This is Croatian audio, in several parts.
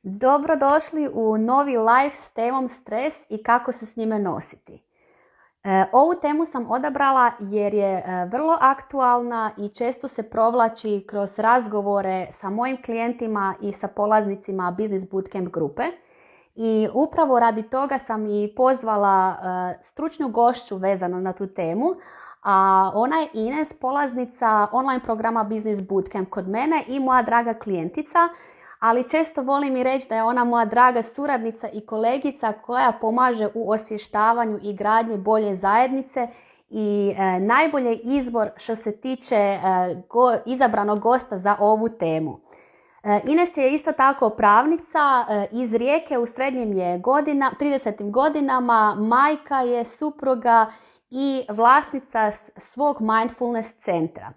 Dobrodošli u novi live s temom stres i kako se s njime nositi. Ovu temu sam odabrala jer je vrlo aktualna i često se provlači kroz razgovore sa mojim klijentima i sa polaznicima Business Bootcamp grupe. I upravo radi toga sam i pozvala stručnu gošću vezano na tu temu, a ona je Ines, polaznica online programa Business Bootcamp kod mene i moja draga klijentica, ali često volim i reći da je ona moja draga suradnica i kolegica koja pomaže u osvještavanju i gradnji bolje zajednice i najbolji izbor što se tiče izabranog gosta za ovu temu. Ines je isto tako pravnica iz Rijeke, u srednjim je 30. godinama, majka je, supruga i vlasnica svog mindfulness centra.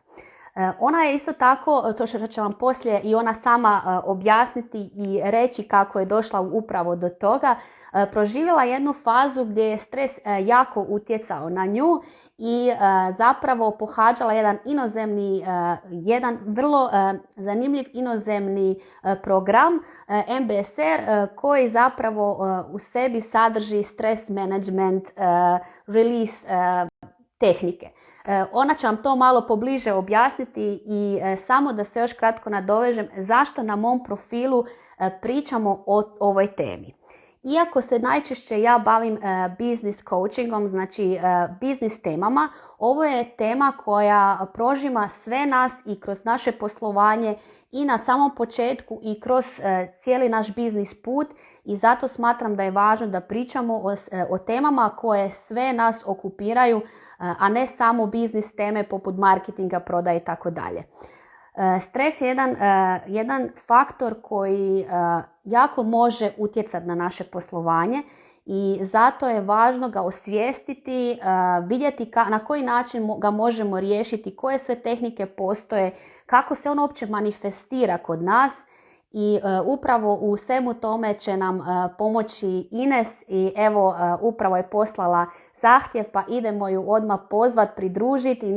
Ona je isto tako, to što će vam poslije i ona sama objasniti i reći kako je došla upravo do toga, proživjela jednu fazu gdje je stres jako utjecao na nju i zapravo pohađala jedan vrlo zanimljiv inozemni program MBSR koji zapravo u sebi sadrži stres management, release tehnike. Ona će vam to malo pobliže objasniti i samo da se još kratko nadovežem zašto na mom profilu pričamo o ovoj temi. Iako se najčešće ja bavim business coachingom, znači business temama, ovo je tema koja prožima sve nas i kroz naše poslovanje i na samom početku i kroz cijeli naš biznis put i zato smatram da je važno da pričamo o temama koje sve nas okupiraju, a ne samo biznis teme poput marketinga, prodaje i tako dalje. Stres je jedan faktor koji jako može utjecati na naše poslovanje i zato je važno ga osvijestiti, vidjeti na koji način ga možemo riješiti, koje sve tehnike postoje, kako se on uopće manifestira kod nas i upravo u svemu tome će nam pomoći Ines i evo upravo je poslala zahtjev pa idemo ju odmah pozvat, pridružiti i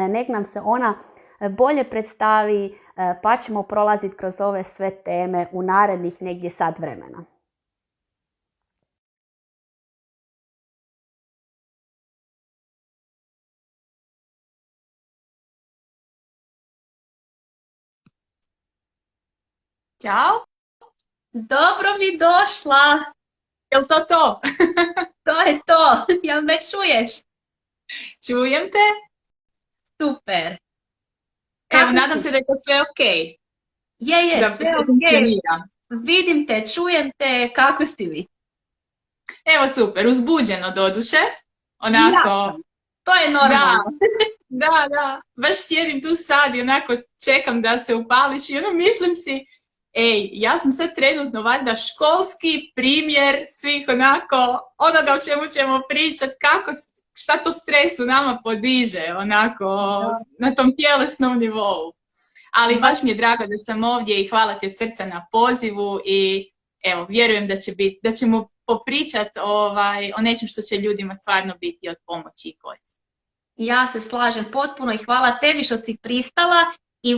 nek nam se ona bolje predstavi pa ćemo prolaziti kroz ove sve teme u narednih negdje sat vremena. Ćao, Dobro mi došla! jel to to? To je to! Jel me čuješ? Čujem te. Super! Evo, Kako nadam si? se da je to sve ok. Je, Da sve sve ok. funkcionira. Vidim te, čujem te, kako si vi? Evo, super, uzbuđeno doduše. Ja Onako, sam. To je da, normalno. da. Baš sjedim tu sad i onako čekam da se upališ i ono mislim si, ja sam sad trenutno valjda školski primjer svih onako onoga o čemu ćemo pričati, šta to stres u nama podiže, onako, na tom tjelesnom nivou. Ali baš mi je drago da sam ovdje i hvala ti od srca na pozivu i evo, vjerujem da ćemo popričati o nečem što će ljudima stvarno biti od pomoći i koristi. Ja se slažem potpuno i hvala tebi što si pristala i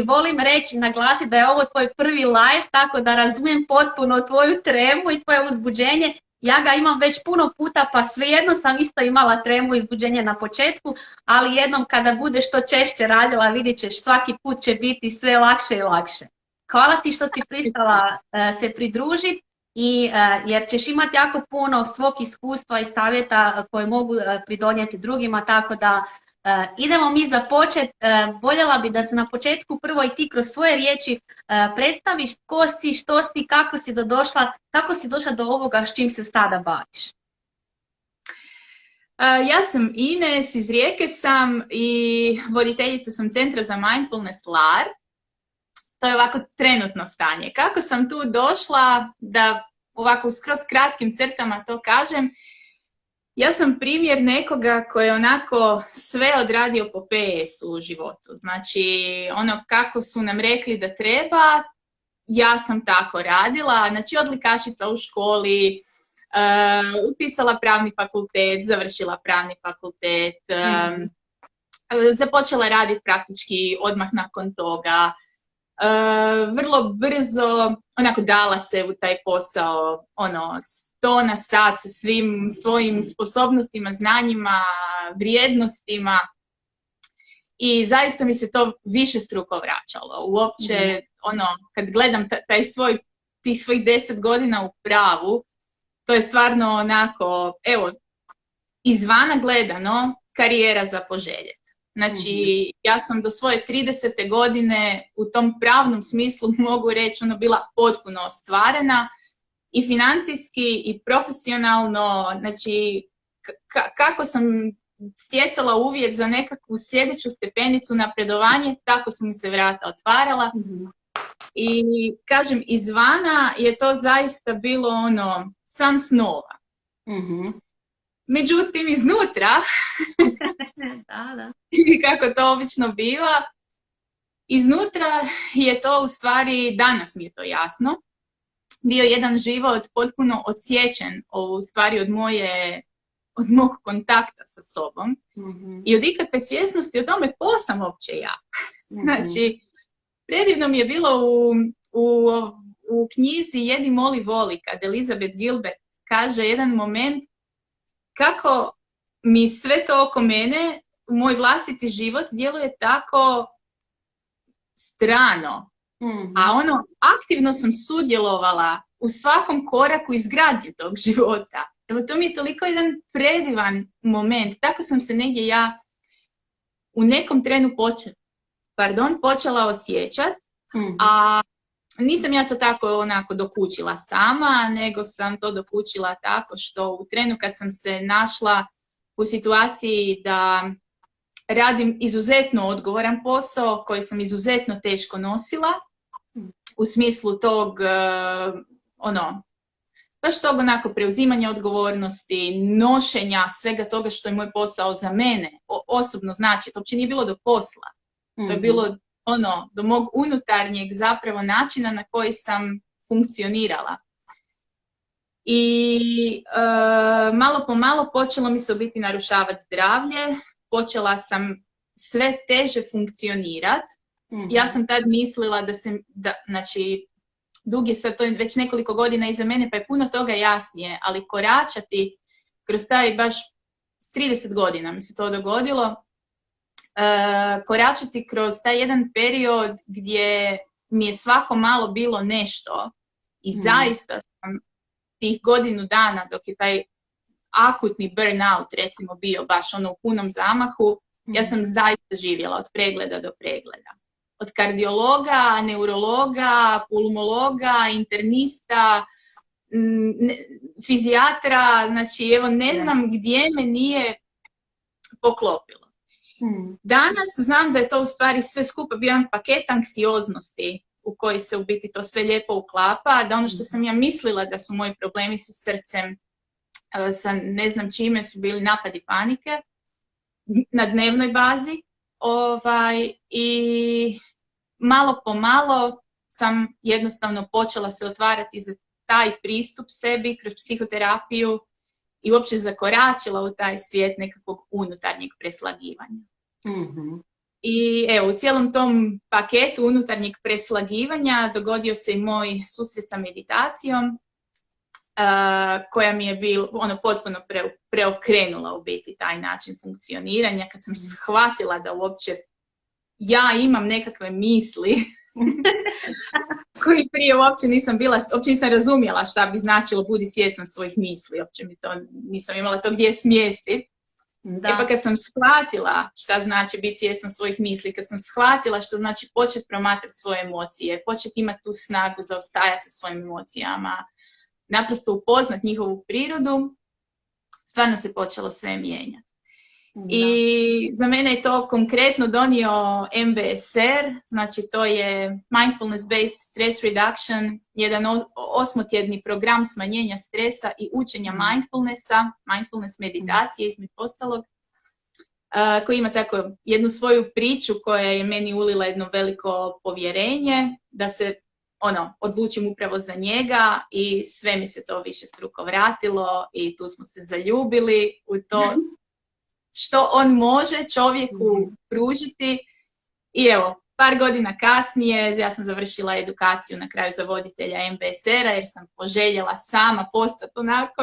volim reći, naglasiti da je ovo tvoj prvi live, tako da razumijem potpuno tvoju tremu i tvoje uzbuđenje. Ja ga imam već puno puta, pa svejedno sam isto imala tremu i uzbuđenje na početku, ali jednom kada budeš to češće radila, vidjet ćeš, svaki put će biti sve lakše i lakše. Hvala ti što si pristala se pridružiti. Jer ćeš imati jako puno svog iskustva i savjeta koje mogu pridonijeti drugima, tako da idemo mi započeti. Voljela bi da se na početku prvo i ti kroz svoje riječi predstaviš tko si, što si, kako si došla do ovoga s čim se sada baviš. Ja sam Ines, iz Rijeke sam i voditeljica sam Centra za mindfulness LAR. To je ovako trenutno stanje. Kako sam tu došla, da ovako skroz kratkim crtama to kažem, ja sam primjer nekoga koji je onako sve odradio po PS-u u životu. Znači, ono kako su nam rekli da treba, ja sam tako radila. Znači, odlikašica u školi, upisala pravni fakultet, završila pravni fakultet, započela raditi praktički odmah nakon toga. vrlo brzo onako dala se u taj posao, 100 na sat sa svim svojim sposobnostima, znanjima, vrijednostima. I zaista mi se to višestruko vraćalo. Uopće, kad gledam tih svojih 10 godina u pravu, to je stvarno onako, evo, izvana gledano, karijera za poželjet. Znači, ja sam do svoje 30. godine u tom pravnom smislu, mogu reći, bila potpuno ostvarena i financijski i profesionalno. Znači, kako sam stjecala uvjet za nekakvu sljedeću stepenicu napredovanje, tako su mi se vrata otvarala. I kažem, izvana je to zaista bilo san snova. Međutim, iznutra, kako to obično biva, iznutra je to u stvari, danas mi je to jasno, bio jedan život potpuno odsječen u stvari od mog kontakta sa sobom i od ikakve svjesnosti o tome ko sam uopće ja. Znači, predivno mi je bilo u knjizi Jedi, moli, voli, kad Elizabeth Gilbert kaže jedan moment kako mi sve to oko mene, moj vlastiti život, djeluje tako strano. A aktivno sam sudjelovala u svakom koraku izgradnje tog života. Evo, to mi je toliko jedan predivan moment. Tako sam se negdje ja u nekom trenu počela osjećati, a nisam ja to tako onako dokučila sama, nego sam to dokučila tako što u trenu kad sam se našla u situaciji da radim izuzetno odgovoran posao koji sam izuzetno teško nosila, u smislu tog, baš tog onako preuzimanja odgovornosti, nošenja svega toga što je moj posao za mene osobno znači. To uopće nije bilo do posla. To je bilo do mog unutarnjeg zapravo načina na koji sam funkcionirala. I malo po malo počelo mi se u biti narušavati zdravlje, počela sam sve teže funkcionirati. Ja sam tad mislila znači, dug je sad to već nekoliko godina iza mene, pa je puno toga jasnije, ali koračati kroz taj baš s 30 godina mi se to dogodilo, koračati kroz taj jedan period gdje mi je svako malo bilo nešto i zaista sam tih godinu dana dok je taj akutni burnout recimo bio baš u punom zamahu, ja sam zaista živjela od pregleda do pregleda. Od kardiologa, neurologa, pulmologa, internista, fizijatra, znači evo ne znam gdje me nije poklopilo. Danas znam da je to u stvari sve skupa bio jedan paket anksioznosti u koji se u biti to sve lijepo uklapa, da ono što sam ja mislila da su moji problemi sa srcem, sa ne znam čime su bili napadi panike na dnevnoj bazi, i malo po malo sam jednostavno počela se otvarati za taj pristup sebi kroz psihoterapiju i uopće zakoračila u taj svijet nekakvog unutarnjeg preslagivanja. I evo, u cijelom tom paketu unutarnjeg preslagivanja dogodio se i moj susret sa meditacijom, koja mi je potpuno preokrenula u biti taj način funkcioniranja, kad sam shvatila da uopće ja imam nekakve misli koji prije uopće nisam razumjela šta bi značilo budi svjestan svojih misli, uopće mi to nisam imala to gdje smjestiti. Pa kad sam shvatila šta znači biti svjestan svojih misli, kad sam shvatila što znači početi promatrati svoje emocije, početi imati tu snagu za ostajati sa svojim emocijama, naprosto upoznat njihovu prirodu, stvarno se počelo sve mijenjati. I za mene je to konkretno donio MBSR, znači to je Mindfulness Based Stress Reduction, jedan 8-tjedni program smanjenja stresa i učenja mindfulness meditacije između ostalog, koji ima tako jednu svoju priču koja je meni ulila jedno veliko povjerenje da se odlučim upravo za njega i sve mi se to višestruko vratilo i tu smo se zaljubili u to što on može čovjeku pružiti. I evo, par godina kasnije ja sam završila edukaciju na kraju za voditelja MBSR-a jer sam poželjela sama postati onako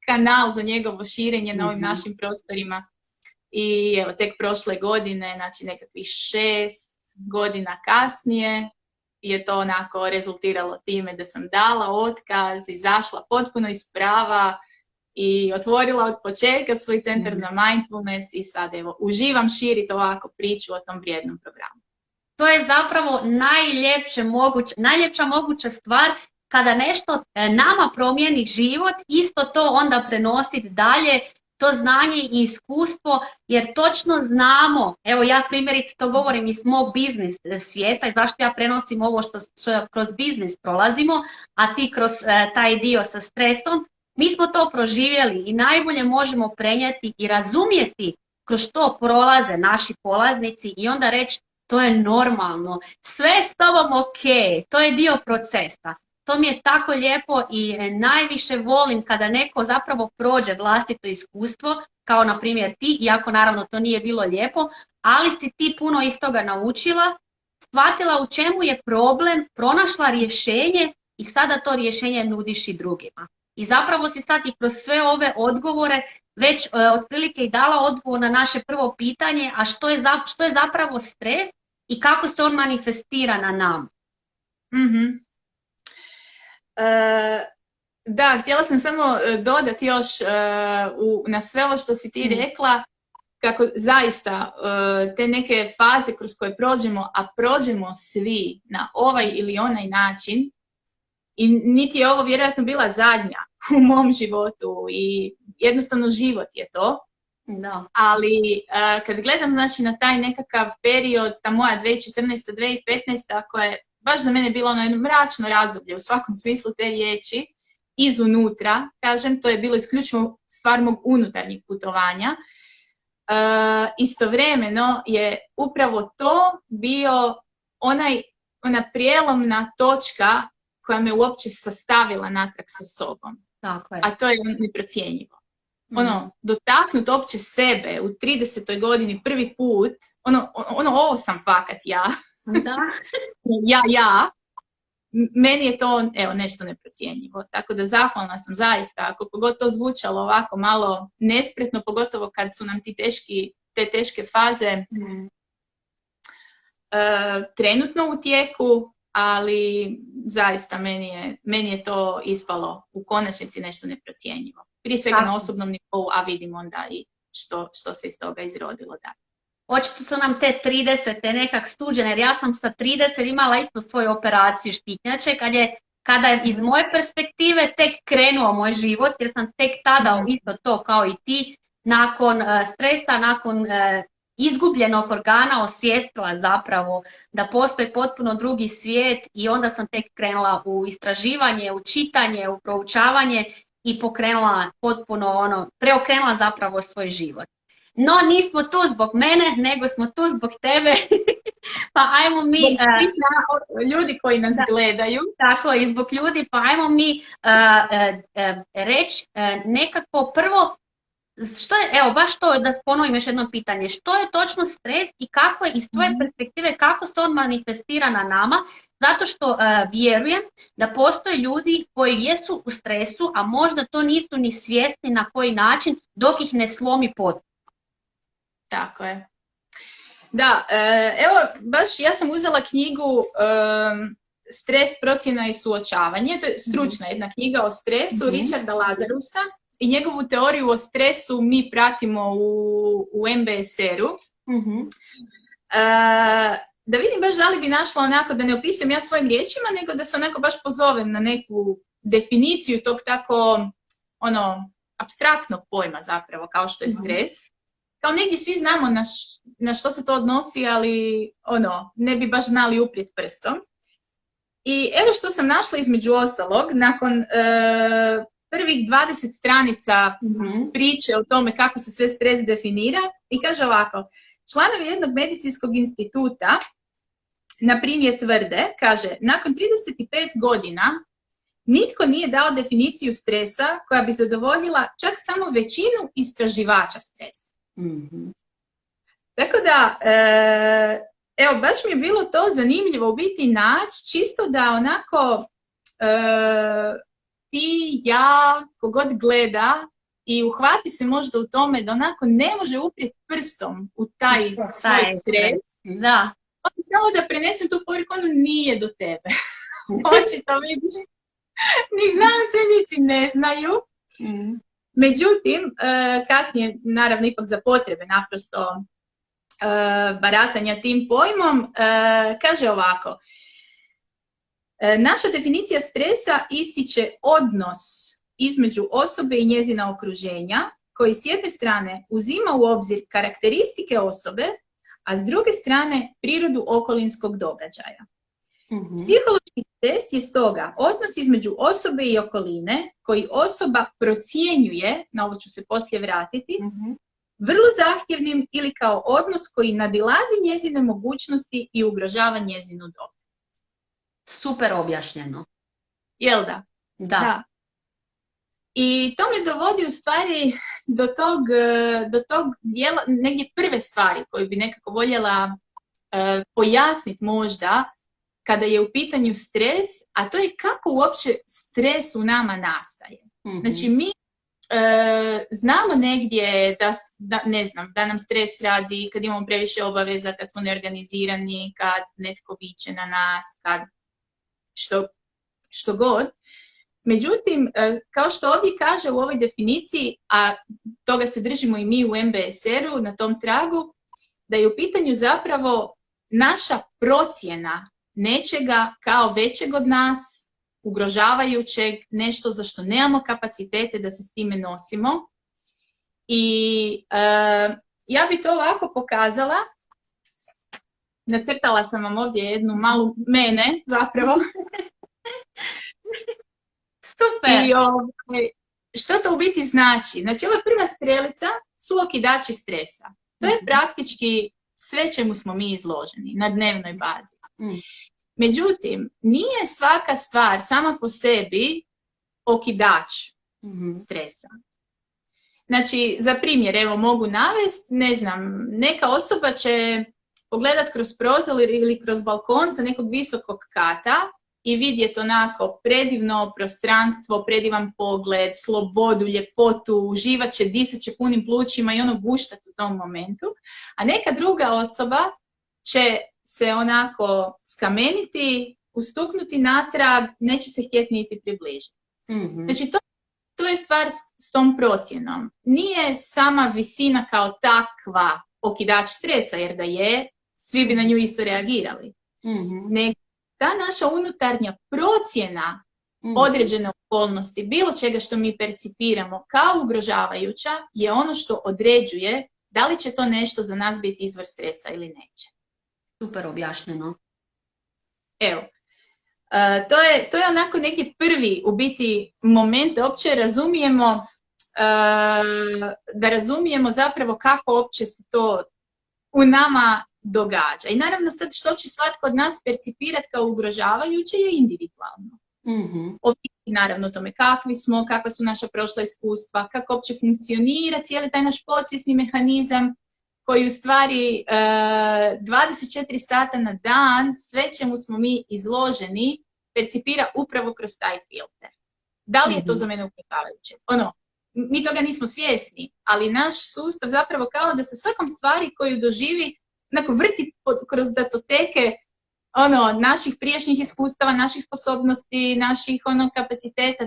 kanal za njegovo širenje na ovim našim prostorima. I evo, tek prošle godine, znači nekakvih 6 godina kasnije, je to onako rezultiralo time da sam dala otkaz, izašla potpuno iz prava i otvorila od početka svoj centar za mindfulness i sad evo, uživam širiti ovako priču o tom vrijednom programu. To je zapravo najljepša moguća stvar kada nešto nama promijeni život, isto to onda prenositi dalje, to znanje i iskustvo, jer točno znamo, evo ja primjerice to govorim iz mog biznis svijeta i zašto ja prenosim ovo što kroz biznis prolazimo, a ti kroz taj dio sa stresom, mi smo to proživjeli i najbolje možemo prenijeti i razumjeti kroz što prolaze naši polaznici i onda reći to je normalno, sve je s tobom ok, to je dio procesa. To mi je tako lijepo i najviše volim kada neko zapravo prođe vlastito iskustvo, kao na primjer ti, iako naravno to nije bilo lijepo, ali si ti puno iz toga naučila, shvatila u čemu je problem, pronašla rješenje i sada to rješenje nudiš i drugima. I zapravo si sad i kroz sve ove odgovore već otprilike i dala odgovor na naše prvo pitanje, a što je zapravo stres i kako se on manifestira na nama. Mm-hmm. Da, htjela sam samo dodati još na sve ovo što si ti rekla, kako zaista te neke faze kroz koje prođemo, a prođemo svi na ovaj ili onaj način, i niti je ovo vjerojatno bila zadnja u mom životu i jednostavno život je to. Da. Ali kad gledam znači, na taj nekakav period, ta moja 2014-2015, koja je baš za mene bilo ono jedno mračno razdoblje u svakom smislu te riječi, izunutra, kažem, to je bilo isključivo stvar mog unutarnjeg putovanja. Istovremeno je upravo to bio ona prijelomna točka koja me uopće sastavila natrag sa sobom. Tako je. A to je neprocjenjivo. Dotaknut uopće sebe u 30. godini prvi put, ovo sam fakat ja. Da. ja. Meni je to, evo, nešto neprocjenjivo. Tako da zahvalna sam zaista, koliko god to zvučalo ovako malo nespretno, pogotovo kad su nam te teške faze trenutno u tijeku, ali zaista meni je to ispalo u konačnici nešto neprocjenjivo. Prije svega na osobnom nivou, a vidim onda i što se iz toga izrodilo dalje. Očito su nam te 30. nekak stuđene, jer ja sam sa 30 imala isto svoju operaciju štitnjače, kada je iz moje perspektive tek krenuo moj život, jer sam tek tada isto to kao i ti, nakon stresa, nakon izgubljenog organa osvijestila zapravo da postoji potpuno drugi svijet i onda sam tek krenula u istraživanje, u čitanje, u proučavanje i preokrenula zapravo svoj život. No, nismo tu zbog mene, nego smo tu zbog tebe. Pa ajmo mi... ljudi koji nas gledaju. Tako, i zbog ljudi, pa ajmo mi reći nekako prvo, evo baš to da ponovim još jedno pitanje, što je točno stres i kako je iz tvoje perspektive, kako se on manifestira na nama, zato što vjerujem da postoje ljudi koji jesu u stresu, a možda to nisu ni svjesni na koji način dok ih ne slomi potpuno. Tako je. Da, evo, baš ja sam uzela knjigu Stres, procjena i suočavanje, to je stručna jedna knjiga o stresu Richarda Lazarusa i njegovu teoriju o stresu mi pratimo u MBSR-u. Da vidim baš da li bi našla onako, da ne opisujem ja svojim riječima, nego da se onako baš pozovem na neku definiciju tog tako, apstraktnog pojma zapravo, kao što je stres. Kao negdje svi znamo na što se to odnosi, ali ne bi baš znali uprijeti prstom. I evo što sam našla između ostalog, nakon prvih 20 stranica priče o tome kako se sve stres definira, i kaže ovako: članovi jednog medicinskog instituta, na primjer, tvrde, kaže, nakon 35 godina nitko nije dao definiciju stresa koja bi zadovoljila čak samo većinu istraživača stresa. Tako da, evo, baš mi je bilo to zanimljivo u biti naći, čisto da onako ti, ja, kogod gleda i uhvati se možda u tome da onako ne može uprijeti prstom u taj svoj stres. Da. Samo da prenesem tu poruku, ono nije do tebe. Očito vidiš, ni znanstvenici ne znaju. Međutim, kasnije, naravno, ipak za potrebe naprosto baratanja tim pojmom, kaže ovako. Naša definicija stresa ističe odnos između osobe i njezina okruženja, koji s jedne strane uzima u obzir karakteristike osobe, a s druge strane prirodu okolinskog događaja. Psihološki stres je stoga odnos između osobe i okoline koji osoba procjenjuje, na ovo ću se poslije vratiti, vrlo zahtjevnim ili kao odnos koji nadilazi njezine mogućnosti i ugrožava njezinu dobrobit. Super objašnjeno. Jel da? Da. I to me dovodi u stvari do tog dijela, negdje prve stvari koju bi nekako voljela pojasniti možda kada je u pitanju stres, a to je kako uopće stres u nama nastaje. Znači mi znamo negdje da nam stres radi kad imamo previše obaveza, kad smo neorganizirani, kad netko viče na nas, kad što god. Međutim, kao što ovdje kaže u ovoj definiciji, a toga se držimo i mi u MBSR-u na tom tragu, da je u pitanju zapravo naša procjena nečega kao većeg od nas, ugrožavajućeg, nešto za što nemamo kapacitete da se s time nosimo. I ja bi to ovako pokazala. Nacrtala sam vam ovdje jednu malu mene zapravo. Super! I što to u biti znači? Znači, ova prva strelica su okidači stresa. To je praktički sve čemu smo mi izloženi na dnevnoj bazi. Međutim, nije svaka stvar sama po sebi okidač stresa. Znači, za primjer, evo mogu navesti, ne znam, neka osoba će pogledat kroz prozor ili kroz balkon sa nekog visokog kata i vidjeti onako predivno prostranstvo, predivan pogled, slobodu, ljepotu, uživat će, disat će punim plućima i ono guštat u tom momentu. A neka druga osoba će se onako skameniti, ustuknuti natrag, neće se htjeti niti približiti. Znači to je stvar s tom procjenom. Nije sama visina kao takva okidač stresa, jer da je, svi bi na nju isto reagirali. Nego ta naša unutarnja procjena određene okolnosti, bilo čega što mi percipiramo kao ugrožavajuća, je ono što određuje da li će to nešto za nas biti izvor stresa ili neće. Super objašnjeno. Evo, to je onako negdje prvi u biti moment da uopće razumijemo, da razumijemo zapravo kako uopće se to u nama događa. I naravno sad što će svatko od nas percipirati kao ugrožavajuće je individualno. Ovisi naravno tome kakvi smo, kakva su naša prošla iskustva, kako uopće funkcionira cijeli taj naš podsvjesni mehanizam koji u stvari 24 sata na dan, sve čemu smo mi izloženi, percipira upravo kroz taj filter. Da li je to za mene ugrožavajuće? Mi toga nismo svjesni, ali naš sustav zapravo kao da se svakom stvari koju doživi onako vrti kroz datoteke naših prijašnjih iskustava, naših sposobnosti, naših kapaciteta,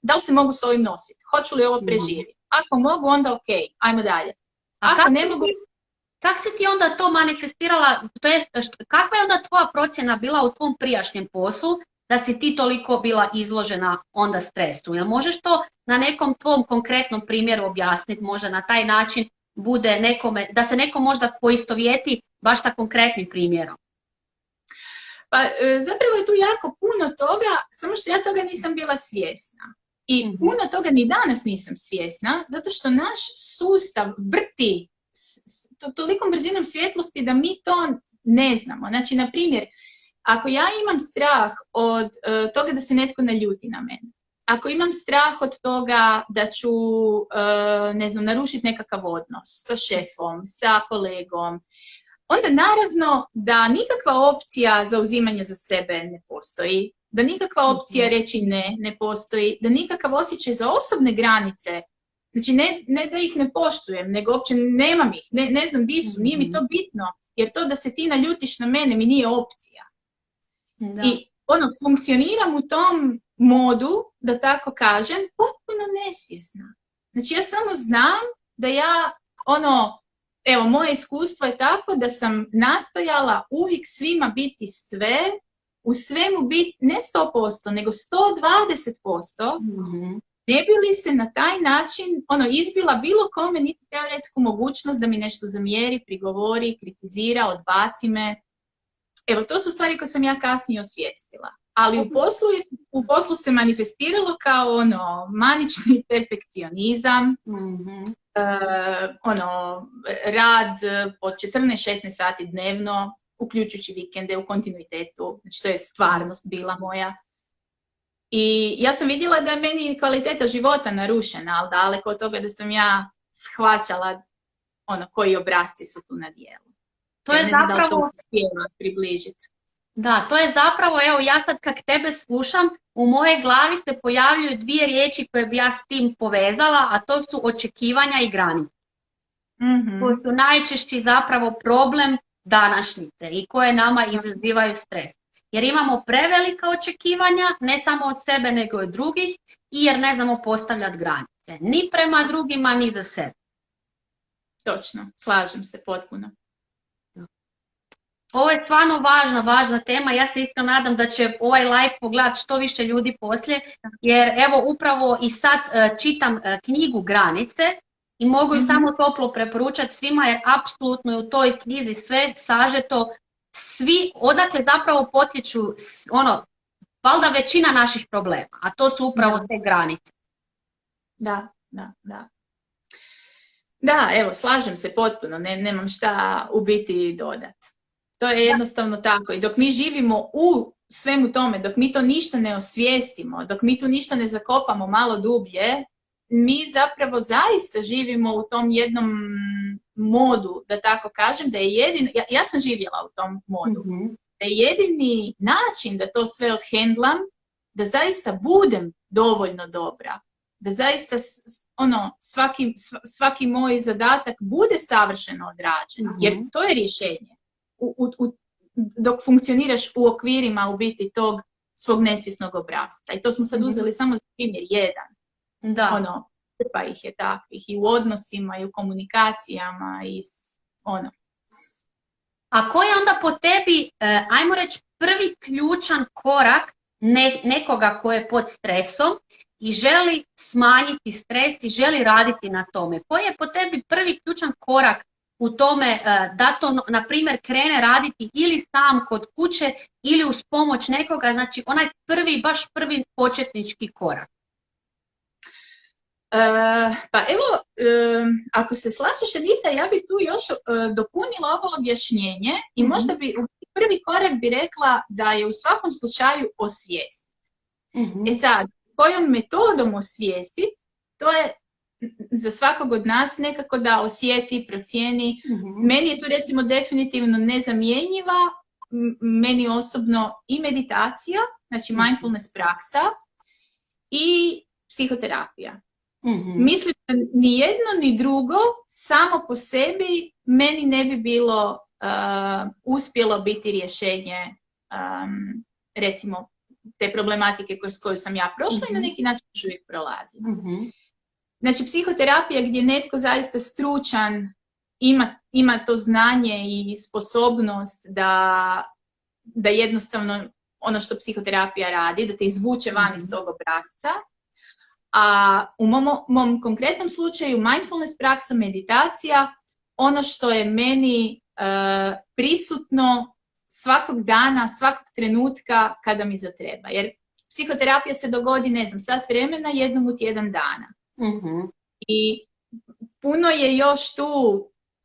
da li se mogu s ovim nositi? Hoću li ovo preživjeti? Ako mogu, onda ok, ajmo dalje. Ako ne mogu... Kako si ti onda to manifestirala, to jest kakva je onda tvoja procjena bila u tvom prijašnjem poslu da si ti toliko bila izložena onda stresu? Jel možeš to na nekom tvom konkretnom primjeru objasniti, možda na taj način bude nekome, da se neko možda poistovjeti baš sa konkretnim primjerom? Pa zapravo je tu jako puno toga, samo što ja toga nisam bila svjesna. I puno toga ni danas nisam svjesna, zato što naš sustav vrti tolikom brzinom svjetlosti da mi to ne znamo. Znači, na primjer, ako ja imam strah od toga da se netko naljuti na mene, ako imam strah od toga da ću, narušiti nekakav odnos sa šefom, sa kolegom, onda naravno da nikakva opcija zauzimanja za sebe ne postoji, da nikakva opcija reći ne postoji, da nikakav osjećaj za osobne granice, znači ne da ih ne poštujem, nego uopće nemam ih, ne znam di su, nije mi to bitno, jer to da se ti naljutiš na mene mi nije opcija. Da. I funkcioniram u tom modu, da tako kažem, potpuno nesvjesna. Znači ja samo znam da ja, evo, moje iskustvo je tako da sam nastojala uvijek svima biti sve, u svemu biti ne 100%, nego 120%, ne bi li se na taj način izbila bilo kome niti teoretsku mogućnost da mi nešto zamjeri, prigovori, kritizira, odbaci me. Evo, to su stvari koje sam ja kasnije osvijestila. Ali u poslu se manifestiralo kao manični perfekcionizam, rad po 14-16 sati dnevno, uključujući vikende u kontinuitetu. Znači, to je stvarnost bila moja. I ja sam vidjela da je meni kvaliteta života narušena, ali daleko od toga da sam ja shvaćala koji obrasci su tu na dijelu. To je zapravo... zapravo... Da to uspijem približiti. Da, to je zapravo, evo ja sad kak tebe slušam, u mojej glavi se pojavljuju dvije riječi koje bi ja s tim povezala, a to su očekivanja i granice. Koji su najčešći zapravo problem današnjice i koje nama izazivaju stres. Jer imamo prevelika očekivanja, ne samo od sebe nego i od drugih, i jer ne znamo postavljati granice. Ni prema drugima, ni za sebe. Točno, slažem se potpuno. Ovo je stvarno važna tema, ja se isto nadam da će ovaj live pogledati što više ljudi poslije, jer evo upravo i sad čitam knjigu Granice i mogu ju samo toplo preporučati svima, jer apsolutno je u toj knjizi sve sažeto, svi odakle zapravo potječu valjda većina naših problema, a to su upravo te granice. Da. Da, evo, slažem se potpuno, nemam šta u biti dodati. To je jednostavno tako. I dok mi živimo u svemu tome, dok mi to ništa ne osvijestimo, dok mi tu ništa ne zakopamo malo dublje, mi zapravo zaista živimo u tom jednom modu, da tako kažem, da je jedini, ja sam živjela u tom modu, da je jedini način da to sve odhendlam, da zaista budem dovoljno dobra, da zaista svaki moj zadatak bude savršeno odrađen, jer to je rješenje. Dok funkcioniraš u okvirima u biti tog svog nesvjesnog obrasca. I to smo sad uzeli samo za primjer jedan. Da. Pa ih je takvih i u odnosima i u komunikacijama i A koji je onda po tebi, ajmo reći, prvi ključan korak nekoga ko je pod stresom i želi smanjiti stres i želi raditi na tome? Koji je po tebi prvi ključan korak u tome da to, na primjer, krene raditi ili sam kod kuće ili uz pomoć nekoga, znači onaj baš prvi početnički korak? Pa evo, ako se slažeš, Edita, ja bi tu još dopunila ovo objašnjenje i možda bi prvi korak bi rekla da je u svakom slučaju osvijestiti. Sad, kojom metodom osvijestiti, to je za svakog od nas nekako da osjeti, procijeni. Meni je tu recimo definitivno nezamjenjiva, meni osobno i meditacija, znači mindfulness praksa i psihoterapija. Mislim da ni jedno ni drugo samo po sebi meni ne bi bilo uspjelo biti rješenje recimo te problematike kroz koju sam ja prošla i na neki način još uvijek prolazim. Znači, psihoterapija gdje netko zaista stručan, ima to znanje i sposobnost da jednostavno ono što psihoterapija radi, da te izvuče van iz tog obrasca. A u mom konkretnom slučaju mindfulness praksa, meditacija, ono što je meni prisutno svakog dana, svakog trenutka kada mi zatreba. Jer psihoterapija se dogodi, ne znam, sat vremena jednom u tjedan dana. I puno je još tu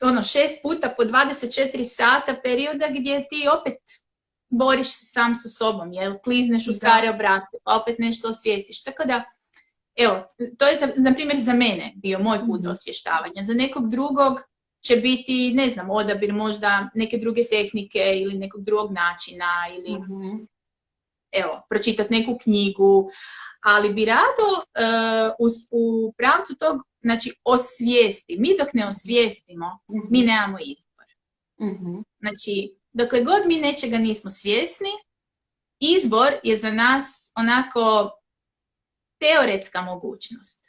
6 puta po 24 sata perioda gdje ti opet boriš se sam sa sobom, jel? Klizneš u stare obrasce, pa opet nešto osvijestiš. Tako da, evo, to je, na primjer, za mene bio moj put osvještavanja. Za nekog drugog će biti, ne znam, odabir možda neke druge tehnike ili nekog drugog načina ili evo, pročitati neku knjigu, ali bi rado u pravcu tog, znači, osvijesti. Mi dok ne osvijestimo, mi nemamo izbor. Znači, dokle god mi nečega nismo svjesni, izbor je za nas onako teoretska mogućnost.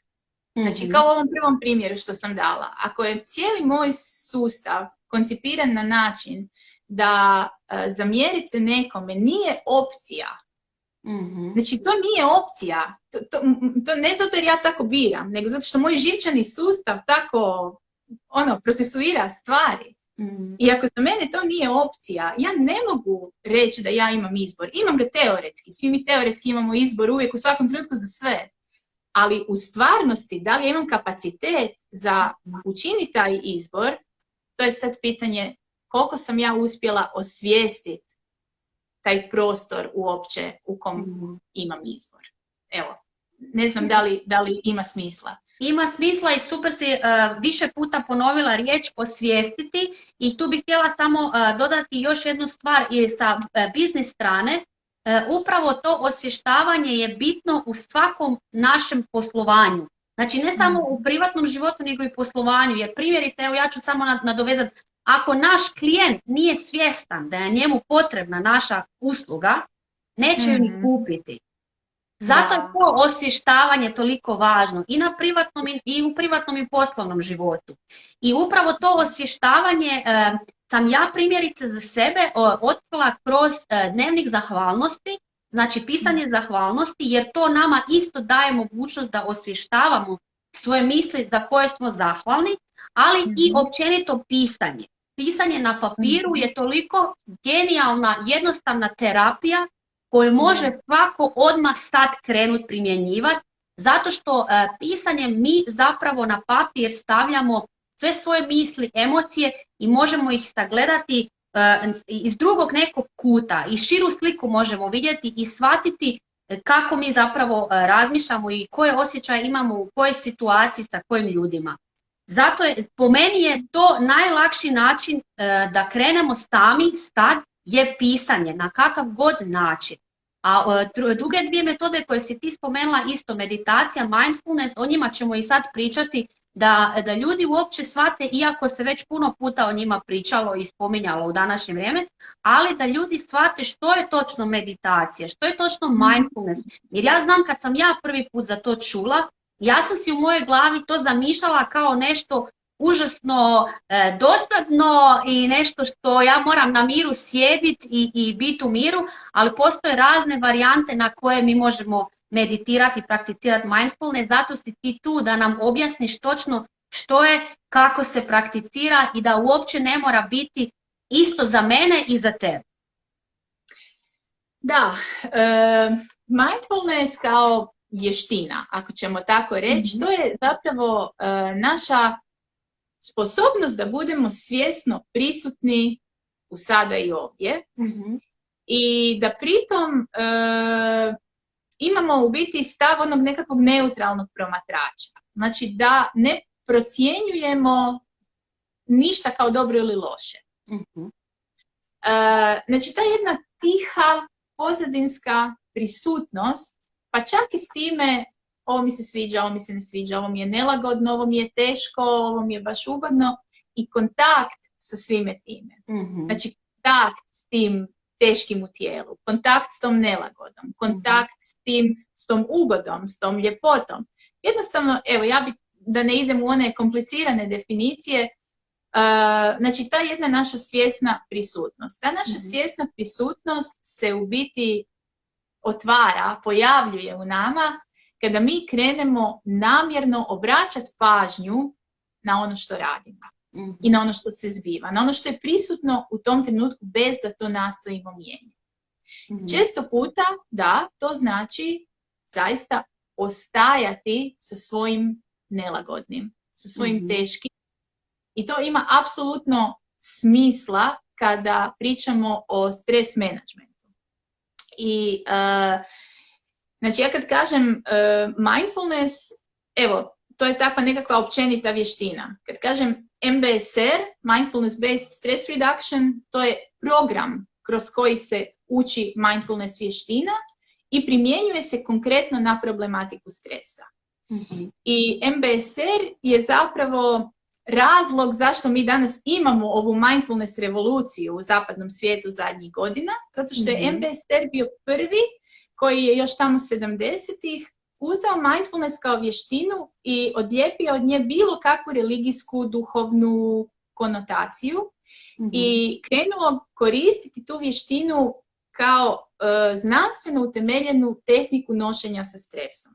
Znači, kao u ovom prvom primjeru što sam dala, ako je cijeli moj sustav koncipiran na način da zamjeriti se nekome nije opcija, znači to nije opcija, to ne zato jer ja tako biram, nego zato što moj živčani sustav tako procesuira stvari. I ako za mene to nije opcija, ja ne mogu reći da ja imam izbor. Imam ga teoretski, svi mi teoretski imamo izbor uvijek u svakom trenutku za sve. Ali u stvarnosti, da li ja imam kapacitet za učiniti taj izbor, to je sad pitanje koliko sam ja uspjela osvijestiti taj prostor uopće u kom imam izbor. Evo, ne znam da li ima smisla. Ima smisla i super si više puta ponovila riječ osvijestiti i tu bih htjela samo dodati još jednu stvar i sa biznis strane. Upravo to osvještavanje je bitno u svakom našem poslovanju. Znači ne samo u privatnom životu nego i poslovanju. Jer primjerice, evo ja ću samo nadovezati, ako naš klijent nije svjestan da je njemu potrebna naša usluga, neće ju ni kupiti. Zato je to osvještavanje toliko važno i na privatnom i u privatnom i poslovnom životu. I upravo to osvještavanje sam ja primjerice za sebe otkrila kroz dnevnik zahvalnosti, znači pisanje zahvalnosti, jer to nama isto daje mogućnost da osvještavamo svoje misli za koje smo zahvalni, ali i općenito pisanje. Pisanje na papiru je toliko genijalna, jednostavna terapija koju može svako odmah sad krenut primjenjivati, zato što pisanjem mi zapravo na papir stavljamo sve svoje misli, emocije i možemo ih sagledati iz drugog nekog kuta i širu sliku možemo vidjeti i shvatiti kako mi zapravo razmišljamo i koje osjećaje imamo u kojoj situaciji sa kojim ljudima. Zato po meni je to najlakši način da krenemo sami, start je pisanje, na kakav god način. A druge dvije metode koje si ti spomenula, isto meditacija, mindfulness, o njima ćemo i sad pričati, da ljudi uopće shvate, iako se već puno puta o njima pričalo i spominjalo u današnje vrijeme, ali da ljudi shvate što je točno meditacija, što je točno mindfulness. Jer ja znam kad sam ja prvi put za to čula, ja sam si u mojoj glavi to zamišljala kao nešto užasno dosadno i nešto što ja moram na miru sjediti i biti u miru, ali postoje razne varijante na koje mi možemo meditirati, prakticirati mindfulness, zato si ti tu da nam objasniš točno što je, kako se prakticira i da uopće ne mora biti isto za mene i za tebe. Da, mindfulness kao vještina, ako ćemo tako reći, to je zapravo naša sposobnost da budemo svjesno prisutni u sada i ovdje i da pritom imamo u biti stav onog nekakvog neutralnog promatrača. Znači da ne procjenjujemo ništa kao dobro ili loše. Znači ta jedna tiha, pozadinska prisutnost, pa čak i s time ovo mi se sviđa, ovo mi se ne sviđa, ovo mi je nelagodno, ovo mi je teško, ovo mi je baš ugodno i kontakt sa svime time. Znači kontakt s tim teškim u tijelu, kontakt s tom nelagodom, kontakt s tom ugodom, s tom ljepotom. Jednostavno, evo, ja bi, da ne idem u one komplicirane definicije, znači ta jedna naša svjesna prisutnost. Ta naša svjesna prisutnost se u biti otvara, pojavljuje u nama kada mi krenemo namjerno obraćati pažnju na ono što radimo i na ono što se zbiva, na ono što je prisutno u tom trenutku bez da to nastojimo mijenjati. Često puta, da, to znači zaista ostajati sa svojim nelagodnim, sa svojim teškim. I to ima apsolutno smisla kada pričamo o stres menadžmentu. I znači ja kad kažem mindfulness, evo, to je takva nekakva općenita vještina. Kad kažem MBSR, Mindfulness Based Stress Reduction, to je program kroz koji se uči mindfulness vještina i primjenjuje se konkretno na problematiku stresa. I MBSR je zapravo razlog zašto mi danas imamo ovu mindfulness revoluciju u zapadnom svijetu zadnjih godina, zato što je MBSR bio prvi koji je još tamo 70-ih uzeo mindfulness kao vještinu i odlijepio od nje bilo kakvu religijsku, duhovnu konotaciju i krenuo koristiti tu vještinu kao znanstveno utemeljenu tehniku nošenja sa stresom.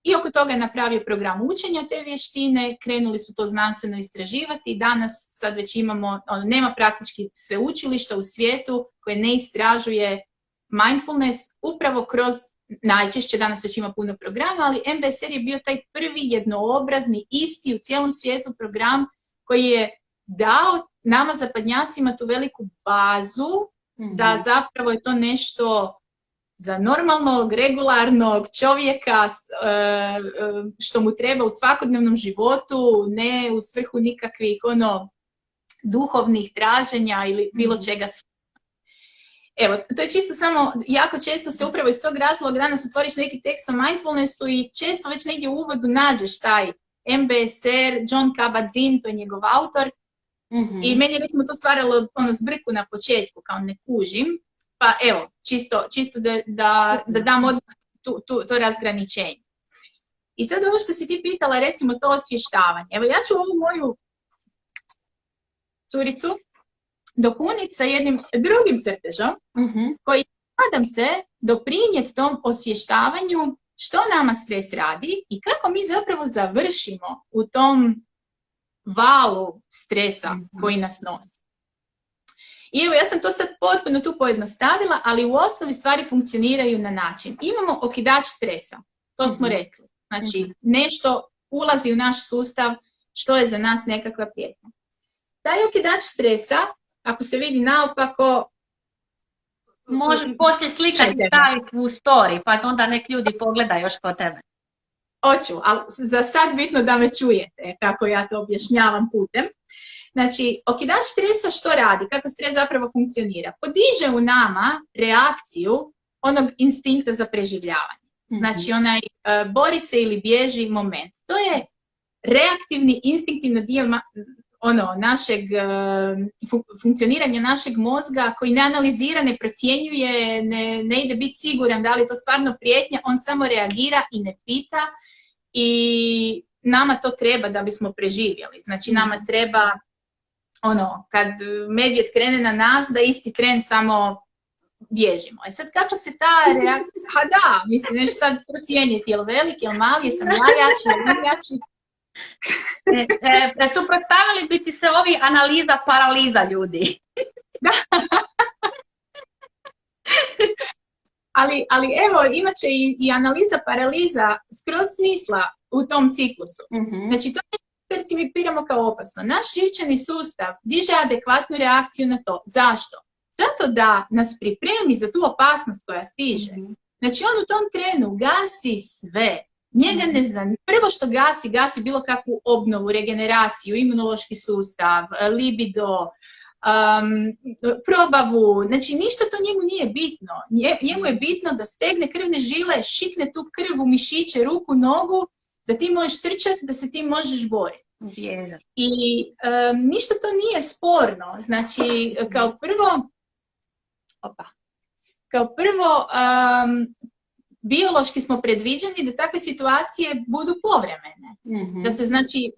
I oko toga je napravio program učenja te vještine, krenuli su to znanstveno istraživati i danas sad već imamo, nema praktički sveučilišta u svijetu koje ne istražuje mindfulness upravo kroz, najčešće danas već ima puno programa, ali MBSR je bio taj prvi jednoobrazni, isti u cijelom svijetu program koji je dao nama zapadnjacima tu veliku bazu da zapravo je to nešto za normalnog, regularnog čovjeka što mu treba u svakodnevnom životu, ne u svrhu nikakvih duhovnih traženja ili bilo čega. Evo, to je čisto samo, jako često se upravo iz tog razloga danas otvoriš neki tekst o mindfulnessu i često već negdje u uvodu nađeš taj MBSR, Jon Kabat-Zinn, to je njegov autor. I meni je recimo to stvaralo zbrku na početku, kao ne kužim. Pa evo, čisto da dam odmah to razgraničenje. I sad ovo što si ti pitala, recimo to osvještavanje. Evo, ja ću ovu moju curicu dopuniti sa jednim drugim crtežom, koji, nadam se, doprinijeti tom osvještavanju što nama stres radi i kako mi zapravo završimo u tom valu stresa koji nas nosi. I evo, ja sam to sad potpuno tu pojednostavila, ali u osnovi stvari funkcioniraju na način. Imamo okidač stresa, to smo rekli. Znači, nešto ulazi u naš sustav što je za nas nekakva prijetnja. Taj okidač stresa, ako se vidi naopako... Možeš poslije slikati staviti u story, pa onda nek ljudi pogledaju još kod tebe. Hoću, ali za sad bitno da me čujete kako ja to objašnjavam putem. Znači, okidač stresa što radi? Kako stres zapravo funkcionira? Podiže u nama reakciju onog instinkta za preživljavanje. Znači, onaj bori se ili bježi moment. To je reaktivni, instinktivno dio našeg funkcioniranja našeg mozga koji ne analizira, ne procjenjuje, ne ide biti siguran da li je to stvarno prijetnja, on samo reagira i ne pita i nama to treba da bismo preživjeli. Znači, nama treba kad medvjed krene na nas, da isti tren samo bježimo. I sad kako se ta reakcija... Ha da, mislim, nešto sad procijeniti, je li veliki, je li mali, jesam ja jači, je li jači? Suprotstavili bi ti se ovi analiza paraliza ljudi. Da. ali evo, imat će i analiza paraliza skroz smisla u tom ciklusu. Znači, to percipiramo kao opasno. Naš živčani sustav diže adekvatnu reakciju na to. Zašto? Zato da nas pripremi za tu opasnost koja stiže. Znači, on u tom trenu gasi sve. Njega ne zanima. Prvo što gasi bilo kakvu obnovu, regeneraciju, imunološki sustav, libido, probavu. Znači, ništa to njemu nije bitno. Njemu je bitno da stegne krvne žile, šikne tu krv u mišiće, ruku, nogu, da ti možeš trčati, da se ti možeš boriti. I ništa to nije sporno. Znači, kao prvo, biološki smo predviđeni da takve situacije budu povremene. Da se, znači,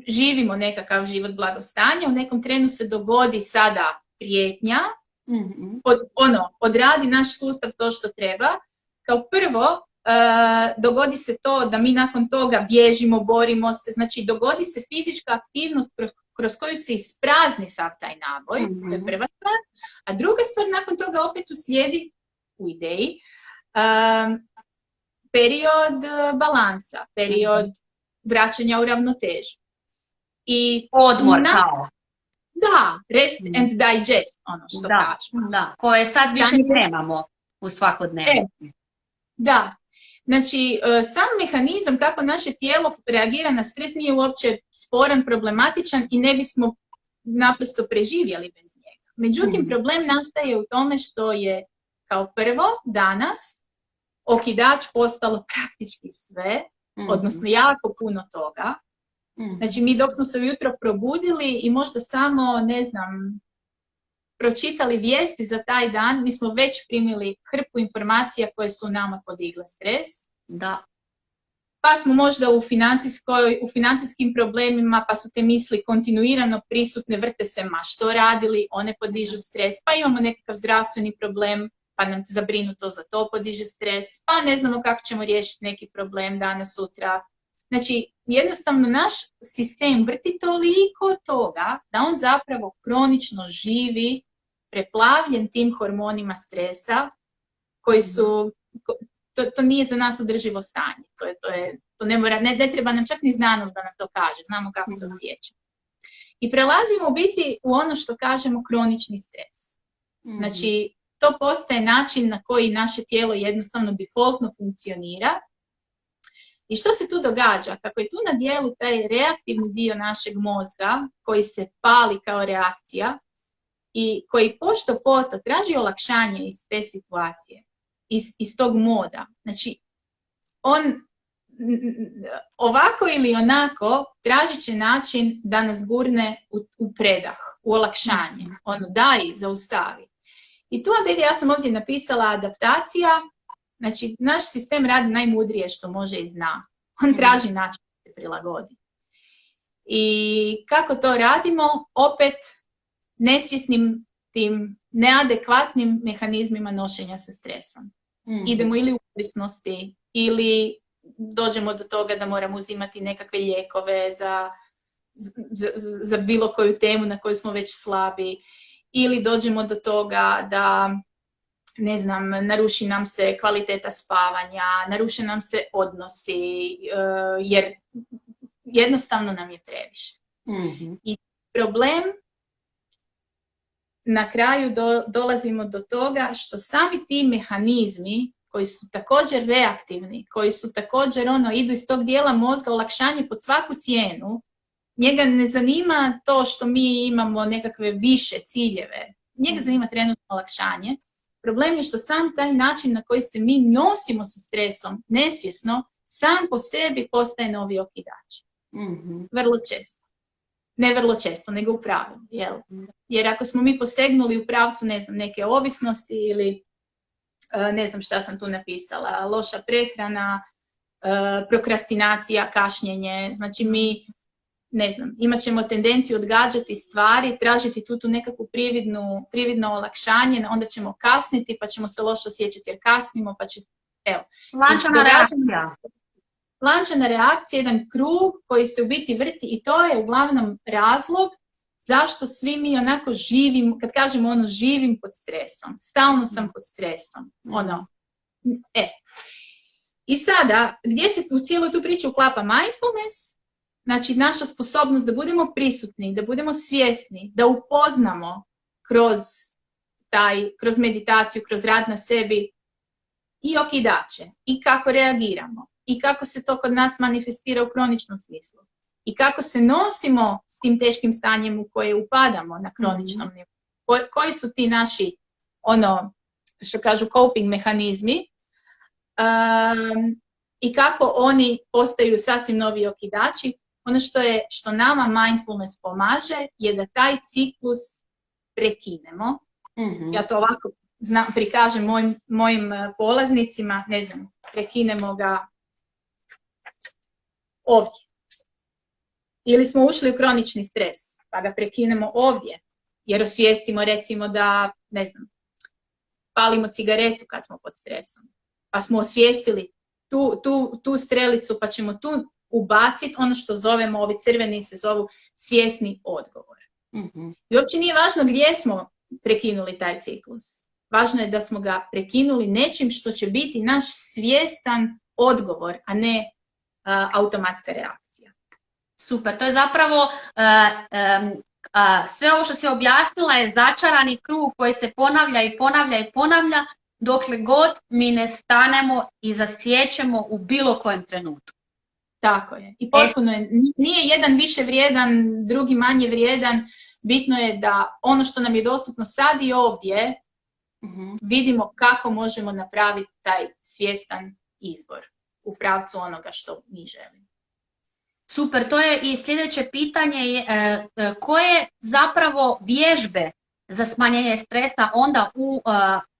živimo nekakav život blagostanja, u nekom trenu se dogodi sada prijetnja, odradi naš sustav to što treba. Kao prvo, dogodi se to da mi nakon toga bježimo, borimo se, znači dogodi se fizička aktivnost kroz koju se isprazni sav taj naboj, to je prva stvar. A druga stvar, nakon toga opet uslijedi, u ideji, period balansa, period vraćanja u ravnotežu. I odmor kao. Da, rest and digest, ono što kažemo. Da, koje sad više nemamo u svakodnevnici. Da. Znači, sam mehanizam kako naše tijelo reagira na stres nije uopće sporan, problematičan i ne bismo naprosto preživjeli bez njega. Međutim, problem nastaje u tome što je kao prvo danas okidač postalo praktički sve, odnosno jako puno toga. Znači, mi dok smo se ujutro probudili i možda samo, ne znam, pročitali vijesti za taj dan, mi smo već primili hrpu informacija koje su nama podigle stres. Da. Pa smo možda u financijskim problemima, pa su te misli kontinuirano prisutne, vrte se ma što radili, one podižu stres. Pa imamo nekakav zdravstveni problem, pa nam zabrinuto za to podiže stres. Pa ne znamo kako ćemo riješiti neki problem danas, sutra. Znači, jednostavno naš sistem vrti toliko toga da on zapravo kronično živi preplavljen tim hormonima stresa koji su, to nije za nas održivo stanje. To ne treba nam čak ni znanost da nam to kaže, znamo kako se osjeća. I prelazimo u biti u ono što kažemo kronični stres. Znači, to postaje način na koji naše tijelo jednostavno defaultno funkcionira. I što se tu događa? Kako je tu na dijelu taj reaktivni dio našeg mozga koji se pali kao reakcija i koji pošto poto traži olakšanje iz te situacije, iz tog moda. Znači, on ovako ili onako tražit će način da nas gurne u predah, u olakšanje. Ono, daj, zaustavi. I tu onda ja sam ovdje napisala adaptacija. Znači, naš sistem radi najmudrije što može i zna. On traži način da se prilagodi. I kako to radimo? Opet nesvjesnim tim neadekvatnim mehanizmima nošenja sa stresom. Idemo ili u ovisnosti, ili dođemo do toga da moramo uzimati nekakve lijekove za bilo koju temu na kojoj smo već slabi, ili dođemo do toga da, ne znam, naruši nam se kvaliteta spavanja, naruše nam se odnosi, jer jednostavno nam je previše. I problem, na kraju dolazimo do toga što sami ti mehanizmi koji su također reaktivni, koji su također idu iz tog dijela mozga olakšanje pod svaku cijenu, njega ne zanima to što mi imamo nekakve više ciljeve, njega zanima trenutno olakšanje. Problem je što sam taj način na koji se mi nosimo sa stresom nesvjesno, sam po sebi postaje novi okidač. Vrlo često. Ne vrlo često, nego u pravilu. Jer ako smo mi posegnuli u pravcu, ne znam, neke ovisnosti ili ne znam šta sam tu napisala, loša prehrana, prokrastinacija, kašnjenje, znači mi, ne znam, imat ćemo tendenciju odgađati stvari, tražiti tu nekakvu prividno olakšanje, onda ćemo kasniti pa ćemo se loše osjećati jer kasnimo, pa će, evo. Lančana reakcija, jedan krug koji se u biti vrti i to je uglavnom razlog zašto svi mi onako živimo, kad kažemo živim pod stresom, stalno sam pod stresom, I sada, gdje se u cijelu tu priču uklapa mindfulness? Znači, naša sposobnost da budemo prisutni, da budemo svjesni, da upoznamo kroz meditaciju, kroz rad na sebi i okidače, i kako reagiramo, i kako se to kod nas manifestira u kroničnom smislu, i kako se nosimo s tim teškim stanjem u koje upadamo na kroničnom nivou. Koji su ti naši, što kažu, coping mehanizmi, i kako oni postaju sasvim novi okidači. Ono što nama mindfulness pomaže je da taj ciklus prekinemo. Ja to ovako prikažem mojim polaznicima, ne znam, prekinemo ga ovdje. Ili smo ušli u kronični stres, pa ga prekinemo ovdje, jer osvijestimo recimo da, ne znam, palimo cigaretu kad smo pod stresom, pa smo osvijestili tu strelicu, pa ćemo tu ubaciti ono što zovemo, ovi crveni se zovu svjesni odgovor. I uopće nije važno gdje smo prekinuli taj ciklus. Važno je da smo ga prekinuli nečim što će biti naš svjestan odgovor, a ne automatska reakcija. Super, to je zapravo sve ovo što si objasnila je začarani krug koji se ponavlja i ponavlja i ponavlja dokle god mi ne stanemo i zasjećemo u bilo kojem trenutku. Tako je. I potpuno je. Nije jedan više vrijedan, drugi manje vrijedan. Bitno je da ono što nam je dostupno sad i ovdje, vidimo kako možemo napraviti taj svjestan izbor u pravcu onoga što mi želimo. Super, to je i sljedeće pitanje, koje zapravo vježbe za smanjenje stresa onda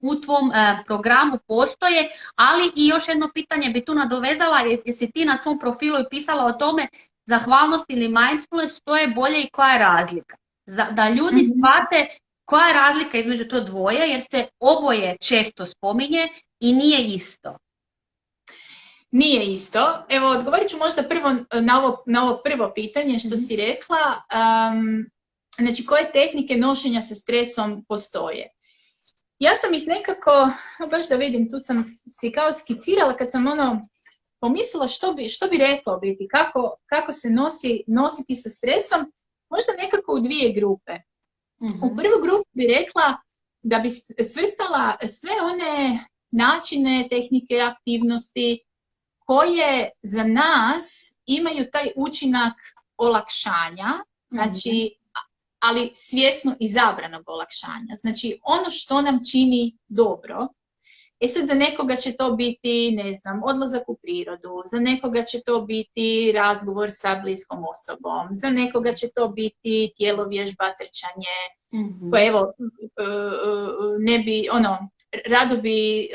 u tvom programu postoje, ali i još jedno pitanje bi tu nadovezala, jesi ti na svom profilu i pisala o tome, zahvalnost ili mindfulness, to je bolje i koja je razlika? Da ljudi shvate koja je razlika između to dvoje, jer se oboje često spominje i nije isto. Nije isto. Evo, odgovorit ću možda prvo na ovo prvo pitanje što si rekla. Znači, koje tehnike nošenja sa stresom postoje? Ja sam ih nekako, baš da vidim, tu sam si kao skicirala kad sam pomislila što bi rekla biti, kako se nositi sa stresom, možda nekako u dvije grupe. U prvu grupu bi rekla da bi svrstala sve one načine, tehnike, aktivnosti koje za nas imaju taj učinak olakšanja, znači, ali svjesno izabranog olakšanja. Znači, ono što nam čini dobro. Sad za nekoga će to biti, ne znam, odlazak u prirodu, za nekoga će to biti razgovor sa bliskom osobom, za nekoga će to biti tjelovježba, trčanje, koje evo, ne bi, rado bi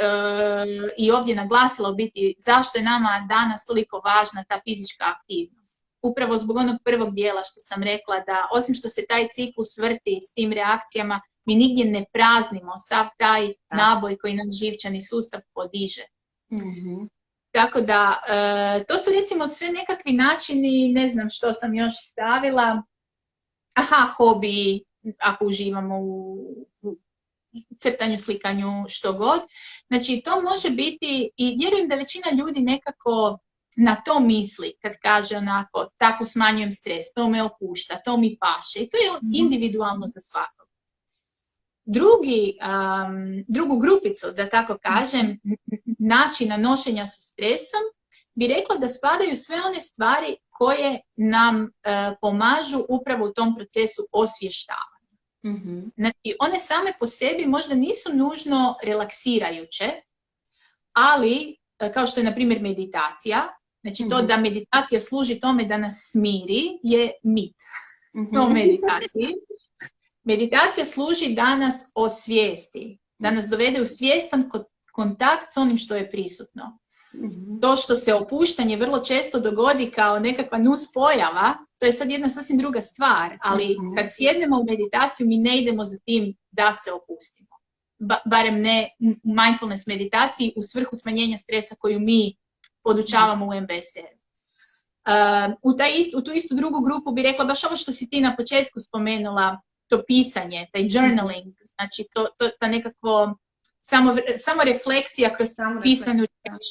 i ovdje naglasila biti zašto je nama danas toliko važna ta fizička aktivnost. Upravo zbog onog prvog dijela što sam rekla, da osim što se taj ciklus vrti s tim reakcijama, mi nigdje ne praznimo sav taj naboj koji nam živčani sustav podiže. Tako da, to su recimo sve nekakvi načini, ne znam što sam još stavila, hobi, ako uživamo u crtanju, slikanju, što god. Znači, to može biti, i vjerujem da većina ljudi nekako na to misli kad kaže onako, tako smanjujem stres, to me opušta, to mi paše. I to je individualno za svakog. Drugu grupicu, da tako kažem, načina nošenja sa stresom, bi rekla da spadaju sve one stvari koje nam pomažu upravo u tom procesu osvještavanja. Znači, one same po sebi možda nisu nužno relaksirajuće, ali, kao što je na primjer meditacija, znači to da meditacija služi tome da nas smiri je mit. To meditaciji. Meditacija služi da nas osvijesti, da nas dovede u svjestan kontakt s onim što je prisutno. To što se opuštanje vrlo često dogodi kao nekakva nuspojava, to je sad jedna sasvim druga stvar, ali kad sjednemo u meditaciju mi ne idemo za tim da se opustimo. Barem ne u mindfulness meditaciji u svrhu smanjenja stresa koju mi podučavamo u MBSR. U tu istu drugu grupu bi rekla baš ovo što si ti na početku spomenula, to pisanje, taj journaling, znači ta nekakvo samo refleksija kroz pisanu riječ.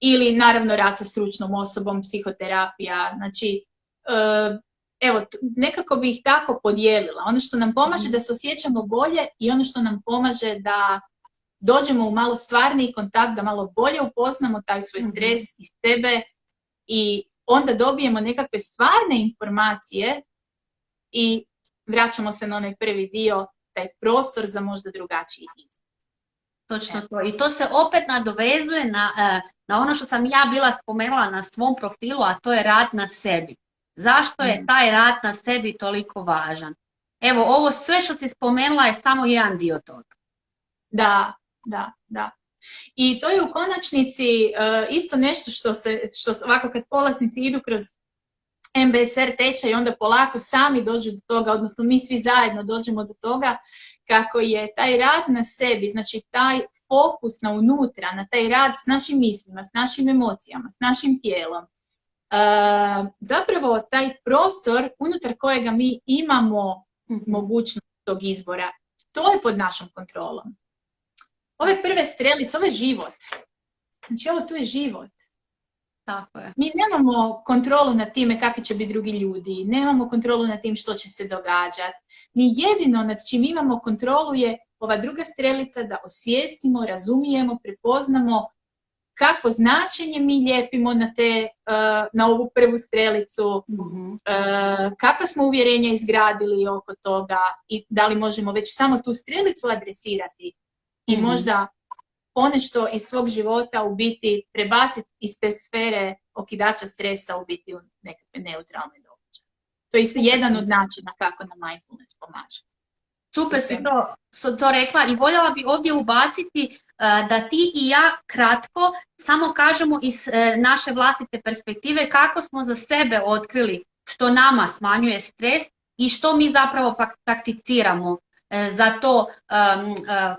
Ili naravno rad sa stručnom osobom, psihoterapija, znači evo, nekako bi ih tako podijelila. Ono što nam pomaže da se osjećamo bolje i ono što nam pomaže da dođemo u malo stvarniji kontakt, da malo bolje upoznamo taj svoj stres iz sebe i onda dobijemo nekakve stvarne informacije i vraćamo se na onaj prvi dio, taj prostor za možda drugačiji izbor. Točno to. I to se opet nadovezuje na ono što sam ja bila spomenula na svom profilu, a to je rad na sebi. Zašto je taj rad na sebi toliko važan? Evo, ovo sve što si spomenula je samo jedan dio toga. Da. I to je u konačnici isto nešto što ovako kad polaznici idu kroz MBSR tečaj i onda polako sami dođu do toga, odnosno mi svi zajedno dođemo do toga, kako je taj rad na sebi, znači taj fokus na unutra, na taj rad s našim mislima, s našim emocijama, s našim tijelom, zapravo taj prostor unutar kojega mi imamo mogućnost tog izbora, to je pod našom kontrolom. Ove prve strelice, ovo je život. Znači ovo tu je život. Tako je. Mi nemamo kontrolu nad time kakvi će biti drugi ljudi, nemamo kontrolu nad tim što će se događati. Mi jedino nad čim imamo kontrolu je ova druga strelica, da osvijestimo, razumijemo, prepoznamo kakvo značenje mi lijepimo na ovu prvu strelicu, kakva smo uvjerenja izgradili oko toga i da li možemo već samo tu strelicu adresirati i možda ponešto iz svog života u biti prebaciti iz te sfere okidača stresa u biti u nekakve neutralne događaje. To je isto jedan od načina kako nam mindfulness pomaže. Super si to rekla i voljela bi ovdje ubaciti da ti i ja kratko samo kažemo iz naše vlastite perspektive kako smo za sebe otkrili što nama smanjuje stres i što mi zapravo prakticiramo za to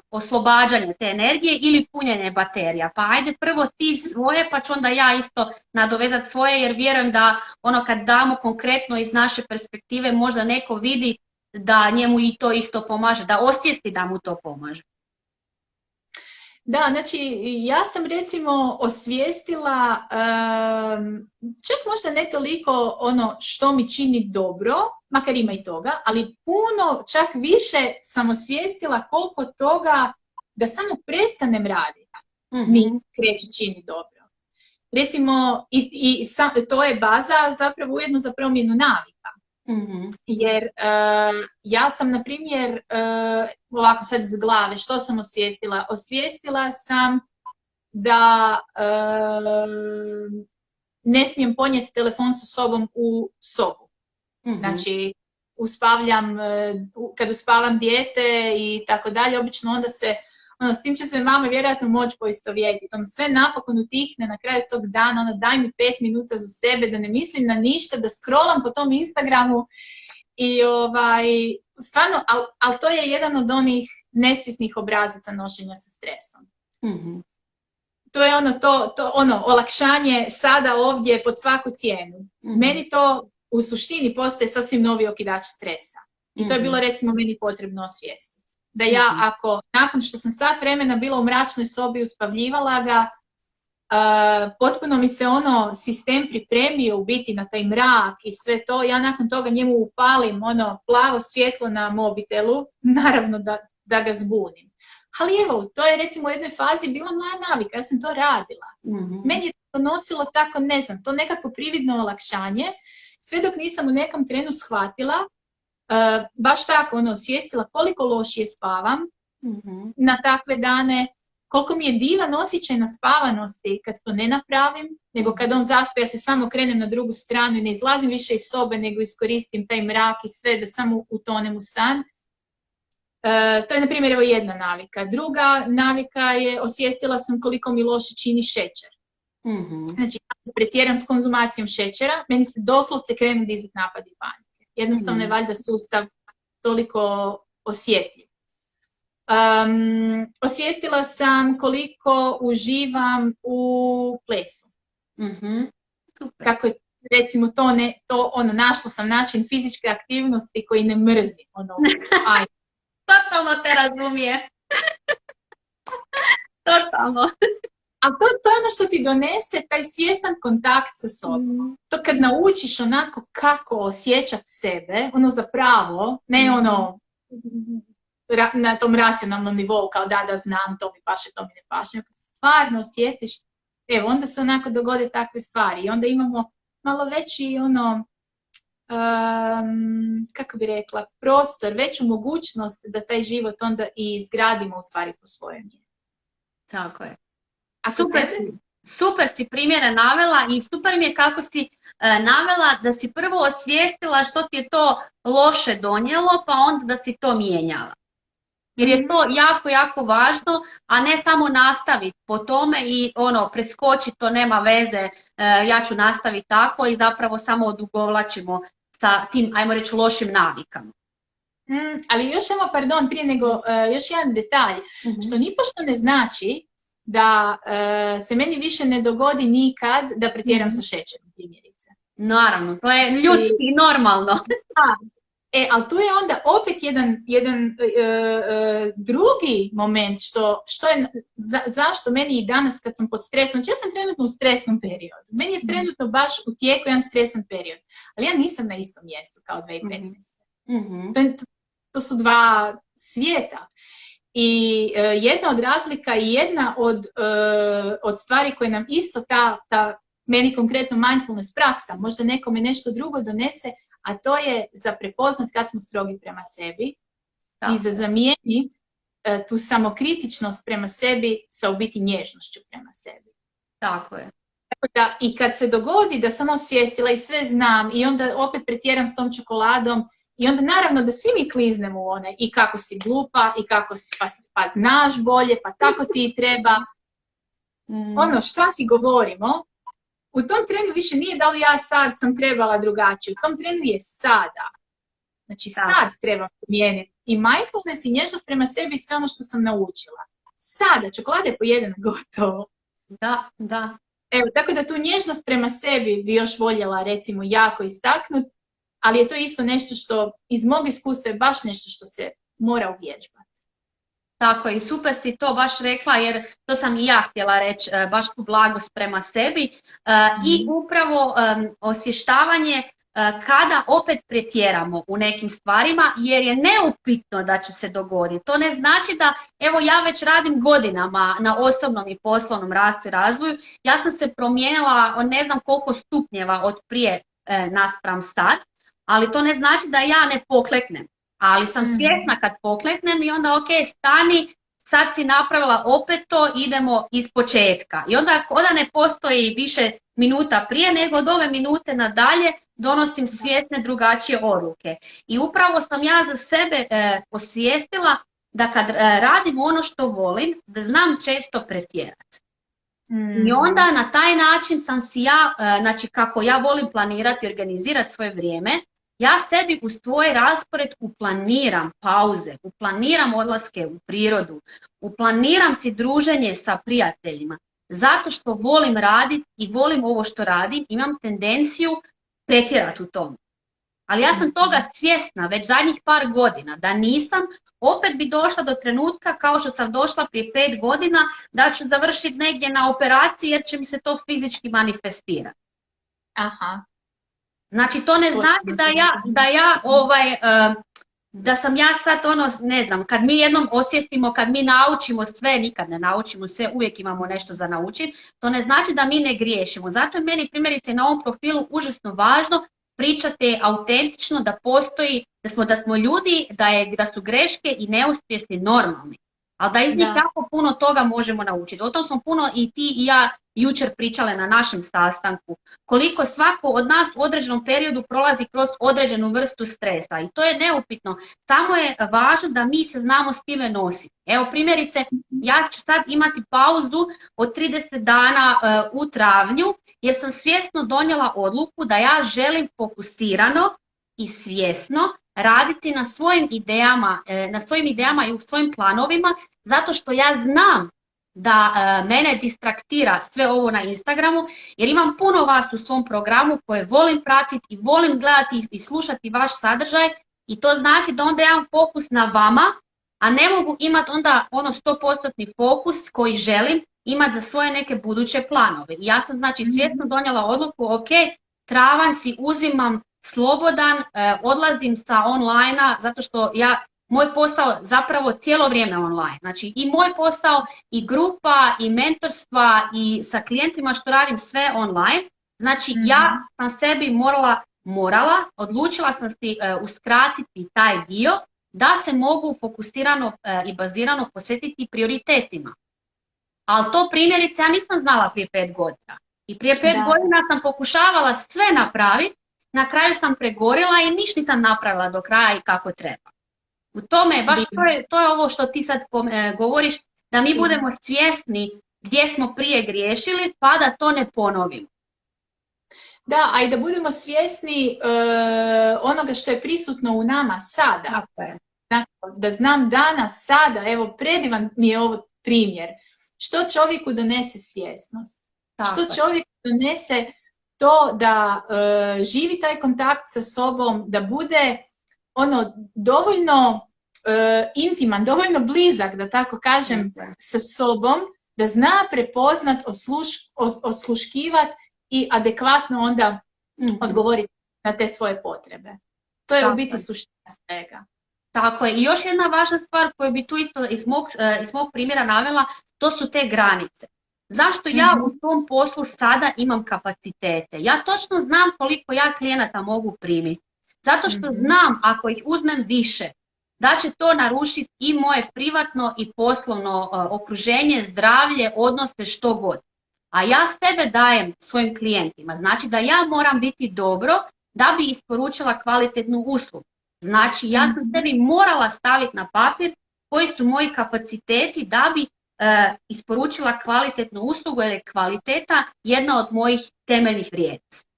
oslobađanje te energije ili punjenje baterija. Pa ajde prvo ti svoje, pa ću onda ja isto nadovezati svoje, jer vjerujem da kad damo konkretno iz naše perspektive možda neko vidi da njemu i to isto pomaže, da osvijesti da mu to pomaže. Da, znači ja sam recimo osvijestila, čak možda ne toliko što mi čini dobro, makar ima i toga, ali puno, čak više sam osvijestila koliko toga da samo prestanem raditi mi kreće čini dobro. Recimo, to je baza zapravo ujedno za promjenu navika. Jer ja sam, na primjer, ovako sad iz glave, što sam osvijestila? Osvijestila sam da ne smijem ponijeti telefon sa sobom u sobu. Znači, kad uspavam dijete i tako dalje, obično onda se, s tim će se mama vjerojatno moći poistovjetiti. Sve napokon utihne na kraju tog dana, daj mi 5 minuta za sebe, da ne mislim na ništa, da scrollam po tom Instagramu i stvarno, ali to je jedan od onih nesvjesnih obrazaca nošenja sa stresom. To je olakšanje sada ovdje pod svaku cijenu. Meni to u suštini postaje sasvim novi okidač stresa. I to je bilo recimo meni potrebno osvijestiti. Da ja ako, nakon što sam sat vremena bila u mračnoj sobi, uspavljivala ga, potpuno mi se sistem pripremio u biti na taj mrak i sve to, ja nakon toga njemu upalim plavo svjetlo na mobitelu, naravno da ga zbunim. Ali evo, to je recimo u jednoj fazi bila moja navika, ja sam to radila. Meni je to nosilo tako, ne znam, to nekako prividno olakšanje, sve dok nisam u nekom trenu shvatila, baš tako, osvijestila koliko lošije spavam na takve dane, koliko mi je divan osjećaj na spavanosti kad to ne napravim, nego kad on zaspe, ja se samo krenem na drugu stranu i ne izlazim više iz sobe, nego iskoristim taj mrak i sve da samo utonem u san. To je, na primjer, jedna navika. Druga navika je, osvijestila sam koliko mi loše čini šećer. Znači, pretjeram s konzumacijom šećera, meni se doslovce krenu dizati napadi panike. Jednostavno je valjda sustav toliko osjetljiv. Osvijestila sam koliko uživam u plesu. Kako je, recimo, našla sam način fizičke aktivnosti koji ne mrzim. Totalno te razumije. Totalno. A to je ono što ti donese taj svjestan kontakt sa sobom. To kad naučiš onako kako osjećati sebe, zapravo, ne na tom racionalnom nivou, kao da znam, to mi paše, to mi ne paše. Kad stvarno osjetiš, evo, onda se onako dogode takve stvari. I onda imamo malo veći, kako bi rekla, prostor, veću mogućnost da taj život onda i izgradimo u stvari po svojoj mjeri. Tako je. A super si primjere navela i super mi je kako si navela da si prvo osvijestila što ti je to loše donijelo, pa onda da si to mijenjala. Jer je to jako, jako važno, a ne samo nastaviti po tome i preskočiti, to nema veze, ja ću nastaviti tako i zapravo samo odugovlačimo sa tim, ajmo reći, lošim navikama. Ali još prije nego, još jedan detalj, što nipošto ne znači da se meni više ne dogodi nikad da pretjeram sa šećerom, primjerice. Naravno, to je ljudski i normalno. Ali tu je onda opet jedan drugi moment što je, zašto meni i danas kad sam pod stresom, znači ja sam trenutno u stresnom periodu, meni je trenutno baš u tijeku jedan stresan period, ali ja nisam na istom mjestu kao 2015. To su dva svijeta. I jedna od razlika i jedna od stvari koje nam isto ta meni konkretno mindfulness praksa, možda nekome nešto drugo donese, a to je za prepoznat kad smo strogi prema sebi i za zamijeniti tu samokritičnost prema sebi sa u biti nježnošću prema sebi. Tako je. Da, i kad se dogodi da sam osvijestila i sve znam i onda opet pretjeram s tom čokoladom i onda naravno da svi mi kliznemo u one i kako si glupa i kako si, pa znaš bolje, pa tako ti treba. Ono šta si govorimo, u tom trenu više nije da li ja sad sam trebala drugačije, u tom trenu je sada. Znači sad trebam promijeniti i mindfulness i nježnost prema sebi i sve ono što sam naučila. Sada, čokolada je pojedena, gotovo. Da. Evo, tako da tu nježnost prema sebi bi još voljela recimo jako istaknuti, ali je to isto nešto što iz mog iskustva je baš nešto što se mora uvježbati. Tako i super si to baš rekla jer to sam i ja htjela reći, baš tu blagost prema sebi i upravo osvještavanje kada opet pretjeramo u nekim stvarima jer je neupitno da će se dogoditi. To ne znači da, evo ja već radim godinama na osobnom i poslovnom rastu i razvoju, ja sam se promijenila ne znam koliko stupnjeva od prije naspram sad, ali to ne znači da ja ne pokleknem. Ali sam svjesna kad pokleknem i onda ok, stani, sad si napravila opet to, idemo iz početka. I onda ne postoji više minuta prije, nego od ove minute nadalje donosim svjesne drugačije odluke. I upravo sam ja za sebe osvijestila da kad radim ono što volim, da znam često pretjerati. I onda na taj način sam si ja, znači kako ja volim planirati i organizirati svoje vrijeme, ja sebi u svoj raspored uplaniram pauze, uplaniram odlaske u prirodu, uplaniram si druženje sa prijateljima. Zato što volim raditi i volim ovo što radim, imam tendenciju pretjerati u tom. Ali ja sam toga svjesna već zadnjih par godina, da nisam, opet bi došla do trenutka kao što sam došla prije 5 godina, da ću završiti negdje na operaciji jer će mi se to fizički manifestirati. Aha. Znači to ne znači da sam ja sad ne znam, kad mi jednom osvijestimo, kad mi naučimo sve, nikad ne naučimo sve, uvijek imamo nešto za naučiti, to ne znači da mi ne griješimo. Zato je meni primjerice na ovom profilu užasno važno pričati autentično, da postoji, da smo ljudi, da su greške i neuspjesi normalni. Ali da iz njih jako puno toga možemo naučiti. O tom smo puno i ti i ja jučer pričale na našem sastanku. Koliko svako od nas u određenom periodu prolazi kroz određenu vrstu stresa. I to je neupitno. Samo je važno da mi se znamo s time nositi. Evo primjerice, ja ću sad imati pauzu od 30 dana u travnju jer sam svjesno donijela odluku da ja želim fokusirano i svjesno raditi na svojim idejama i u svojim planovima, zato što ja znam da mene distraktira sve ovo na Instagramu, jer imam puno vas u svom programu koje volim pratiti i volim gledati i slušati vaš sadržaj i to znači da onda imam fokus na vama, a ne mogu imati onda 100% fokus koji želim imati za svoje neke buduće planove. I ja sam znači svjesno donijela odluku, ok, travanj si uzimam slobodan, odlazim sa online-a zato što moj posao zapravo cijelo vrijeme online. Znači i moj posao i grupa i mentorstva i sa klijentima što radim sve online. Znači ja sam sebi odlučila sam si uskratiti taj dio da se mogu fokusirano i bazirano posvetiti prioritetima. Ali to primjerice ja nisam znala prije 5 godina. I prije 5 godina sam pokušavala sve napraviti, na kraju sam pregorila i ništa nisam napravila do kraja i kako treba. U tome, baš to je ovo što ti sad govoriš, da mi budemo svjesni gdje smo prije griješili, pa da to ne ponovimo. Da, a i da budemo svjesni onoga što je prisutno u nama sada. Da znam danas, sada, evo predivan mi je ovo primjer. Što čovjeku donese svjesnost? Što čovjeku donese to da živi taj kontakt sa sobom, da bude dovoljno intiman, dovoljno blizak, da tako kažem, sa sobom, da zna prepoznat, osluškivat i adekvatno onda odgovoriti na te svoje potrebe. To je u biti suština svega. Tako je. I još jedna važna stvar koju bi tu isto iz mog primjera navela, to su te granice. Zašto ja u tom poslu sada imam kapacitete? Ja točno znam koliko ja klijenata mogu primiti. Zato što znam ako ih uzmem više, da će to narušiti i moje privatno i poslovno okruženje, zdravlje, odnose, što god. A ja sebe dajem svojim klijentima. Znači da ja moram biti dobro da bi isporučila kvalitetnu uslugu. Znači ja sam sebi morala staviti na papir koji su moji kapaciteti da bi isporučila kvalitetnu uslugu, jer je kvaliteta jedna od mojih temeljnih vrijednosti.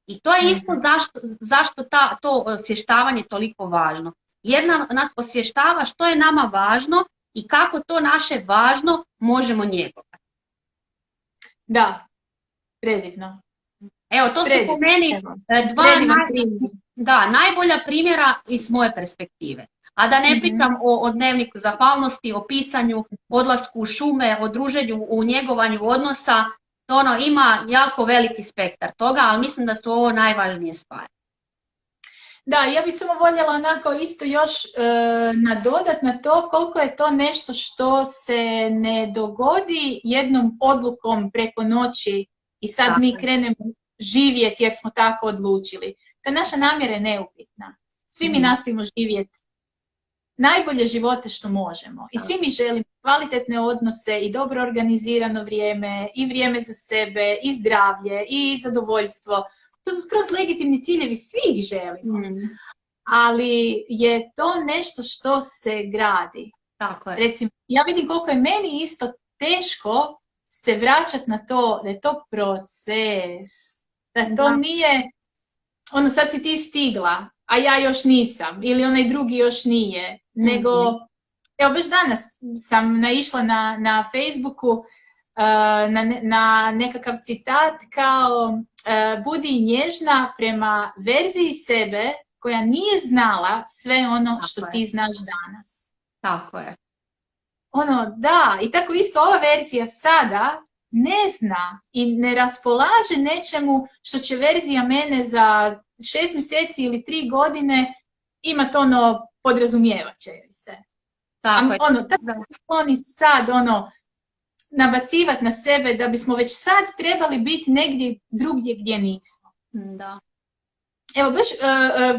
I to je isto zašto to osvještavanje toliko važno. Jer nas osvještava što je nama važno i kako to naše važno možemo njegovati. Da, predivno. Evo, to su po meni najbolja primjera iz moje perspektive. A da ne pričam o dnevniku zahvalnosti, o pisanju, odlasku u šume, o druženju, u njegovanju odnosa. To ima jako veliki spektar toga, ali mislim da su ovo najvažnije stvari. Da, ja bih samo voljela onako isto još nadodat na to koliko je to nešto što se ne dogodi jednom odlukom preko noći i sad mi krenemo živjeti jer smo tako odlučili. Ta naša namjera je neupitna. Svi mi nastojimo živjeti najbolje živote što možemo. I svi mi želimo kvalitetne odnose i dobro organizirano vrijeme, i vrijeme za sebe, i zdravlje, i zadovoljstvo. To su skroz legitimni ciljevi, svi ih želimo. Ali je to nešto što se gradi. Tako je. Recimo, ja vidim koliko je meni isto teško se vraćati na to, da je to proces. Da to nije, sad si ti stigla, a ja još nisam, ili onaj drugi još nije, nego, evo baš danas sam naišla na Facebooku na nekakav citat kao budi nježna prema verziji sebe koja nije znala sve ono što ti znaš danas. Tako je. Da, i tako isto ova verzija sada ne zna i ne raspolaže nečemu što će verzija mene za 6 mjeseci ili 3 godine imat podrazumijevat će joj se. Tako je. Tako skloni sad nabacivati na sebe da bismo već sad trebali biti negdje drugdje gdje nismo. Da. Evo, baš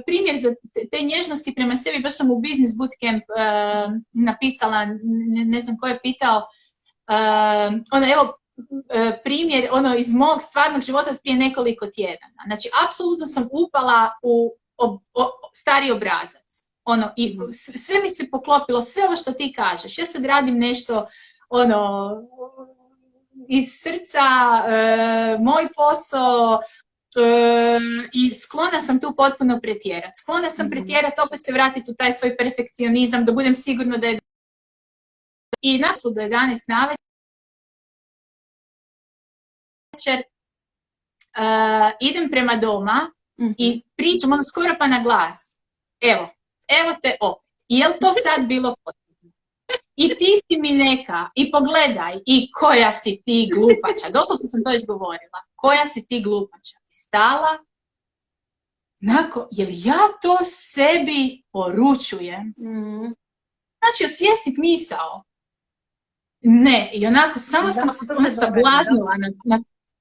primjer za te nježnosti prema sebi, baš sam u Business Bootcamp napisala, ne znam ko je pitao, primjer iz mog stvarnog života od prije nekoliko tjedana. Znači, apsolutno sam upala u stari obrazac. I sve mi se poklopilo, sve ovo što ti kažeš. Ja sad radim nešto iz srca, moj posao, i sklona sam tu potpuno pretjerati. Sklona sam pretjerati, opet se vratiti u taj svoj perfekcionizam, da budem sigurna da je... I nakon do 11 navečer idem prema doma i pričam skoro pa na glas. Evo te opet. Jel to sad bilo potrebno? I ti si mi neka, i pogledaj, i koja si ti glupača. Doslovce sam to izgovorila. Koja si ti glupača? Stala, jel ja to sebi poručujem? Znači, osvijestiti misao. Ne, i onako, samo sam se sablaznila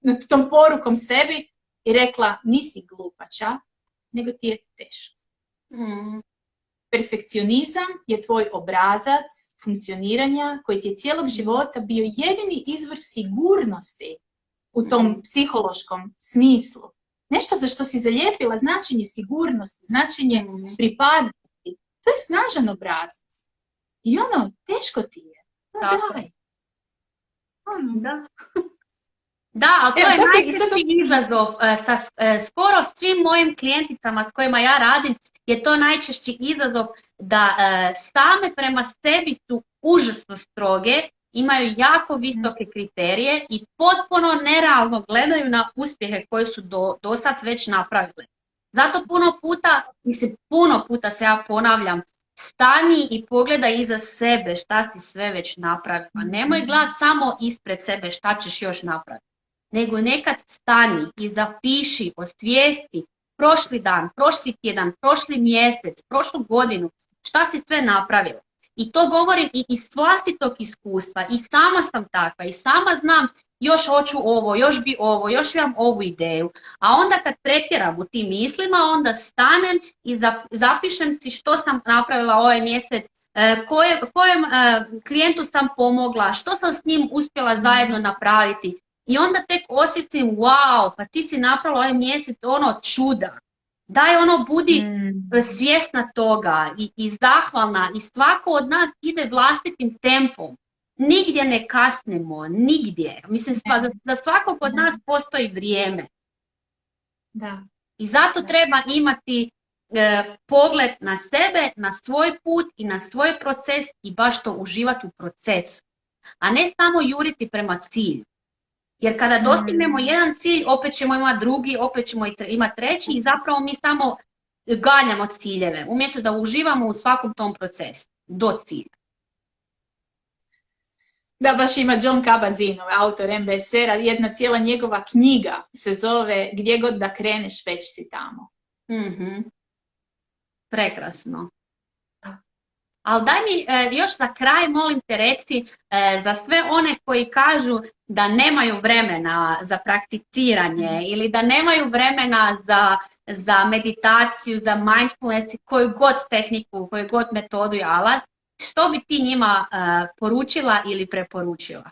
nad tom porukom sebi i rekla, nisi glupača, nego ti je teško. Perfekcionizam je tvoj obrazac funkcioniranja koji ti je cijelog života bio jedini izvor sigurnosti u tom psihološkom smislu. Nešto za što si zalijepila značenje sigurnosti, značenje pripadnosti. To je snažan obrazac. I teško ti je. Daj. Da, ali to je najčešći izazov. Sa skoro svim mojim klijenticama s kojima ja radim je to najčešći izazov da same prema sebi su užasno stroge, imaju jako visoke kriterije i potpuno nerealno gledaju na uspjehe koje su do sad već napravile. Zato puno puta se ja ponavljam, stani i pogledaj iza sebe šta si sve već napravila. Nemoj gledati samo ispred sebe šta ćeš još napraviti. Nego nekad stani i zapiši, osvijesti prošli dan, prošli tjedan, prošli mjesec, prošlu godinu, šta si sve napravila. I to govorim i iz vlastitog iskustva, i sama sam takva, i sama znam još hoću ovo, još bi ovo, još imam ovu ideju. A onda kad pretjeram u tim mislima, onda stanem i zapišem si što sam napravila ovaj mjesec, kojem klijentu sam pomogla, što sam s njim uspjela zajedno napraviti. I onda tek osjetim, wow, pa ti si napravila ovaj mjesec ono čuda. Daj budi svjesna toga i zahvalna i svako od nas ide vlastitim tempom. Nigdje ne kasnimo, nigdje. Mislim, za svakog od nas postoji vrijeme. Da. I zato treba imati pogled na sebe, na svoj put i na svoj proces i baš to uživati u procesu. A ne samo juriti prema cilju. Jer kada dostignemo jedan cilj, opet ćemo imati drugi, opet ćemo imati treći i zapravo mi samo ganjamo ciljeve, umjesto da uživamo u svakom tom procesu, do cilja. Da, baš ima John Kabat-Zinn, autor MBSR-a, jedna cijela njegova knjiga se zove Gdje god da kreneš, već si tamo. Prekrasno. Ali daj mi još za kraj, molim te reci, za sve one koji kažu da nemaju vremena za prakticiranje ili da nemaju vremena za meditaciju, za mindfulness, koju god tehniku, koju god metodu i alat, što bi ti njima poručila ili preporučila?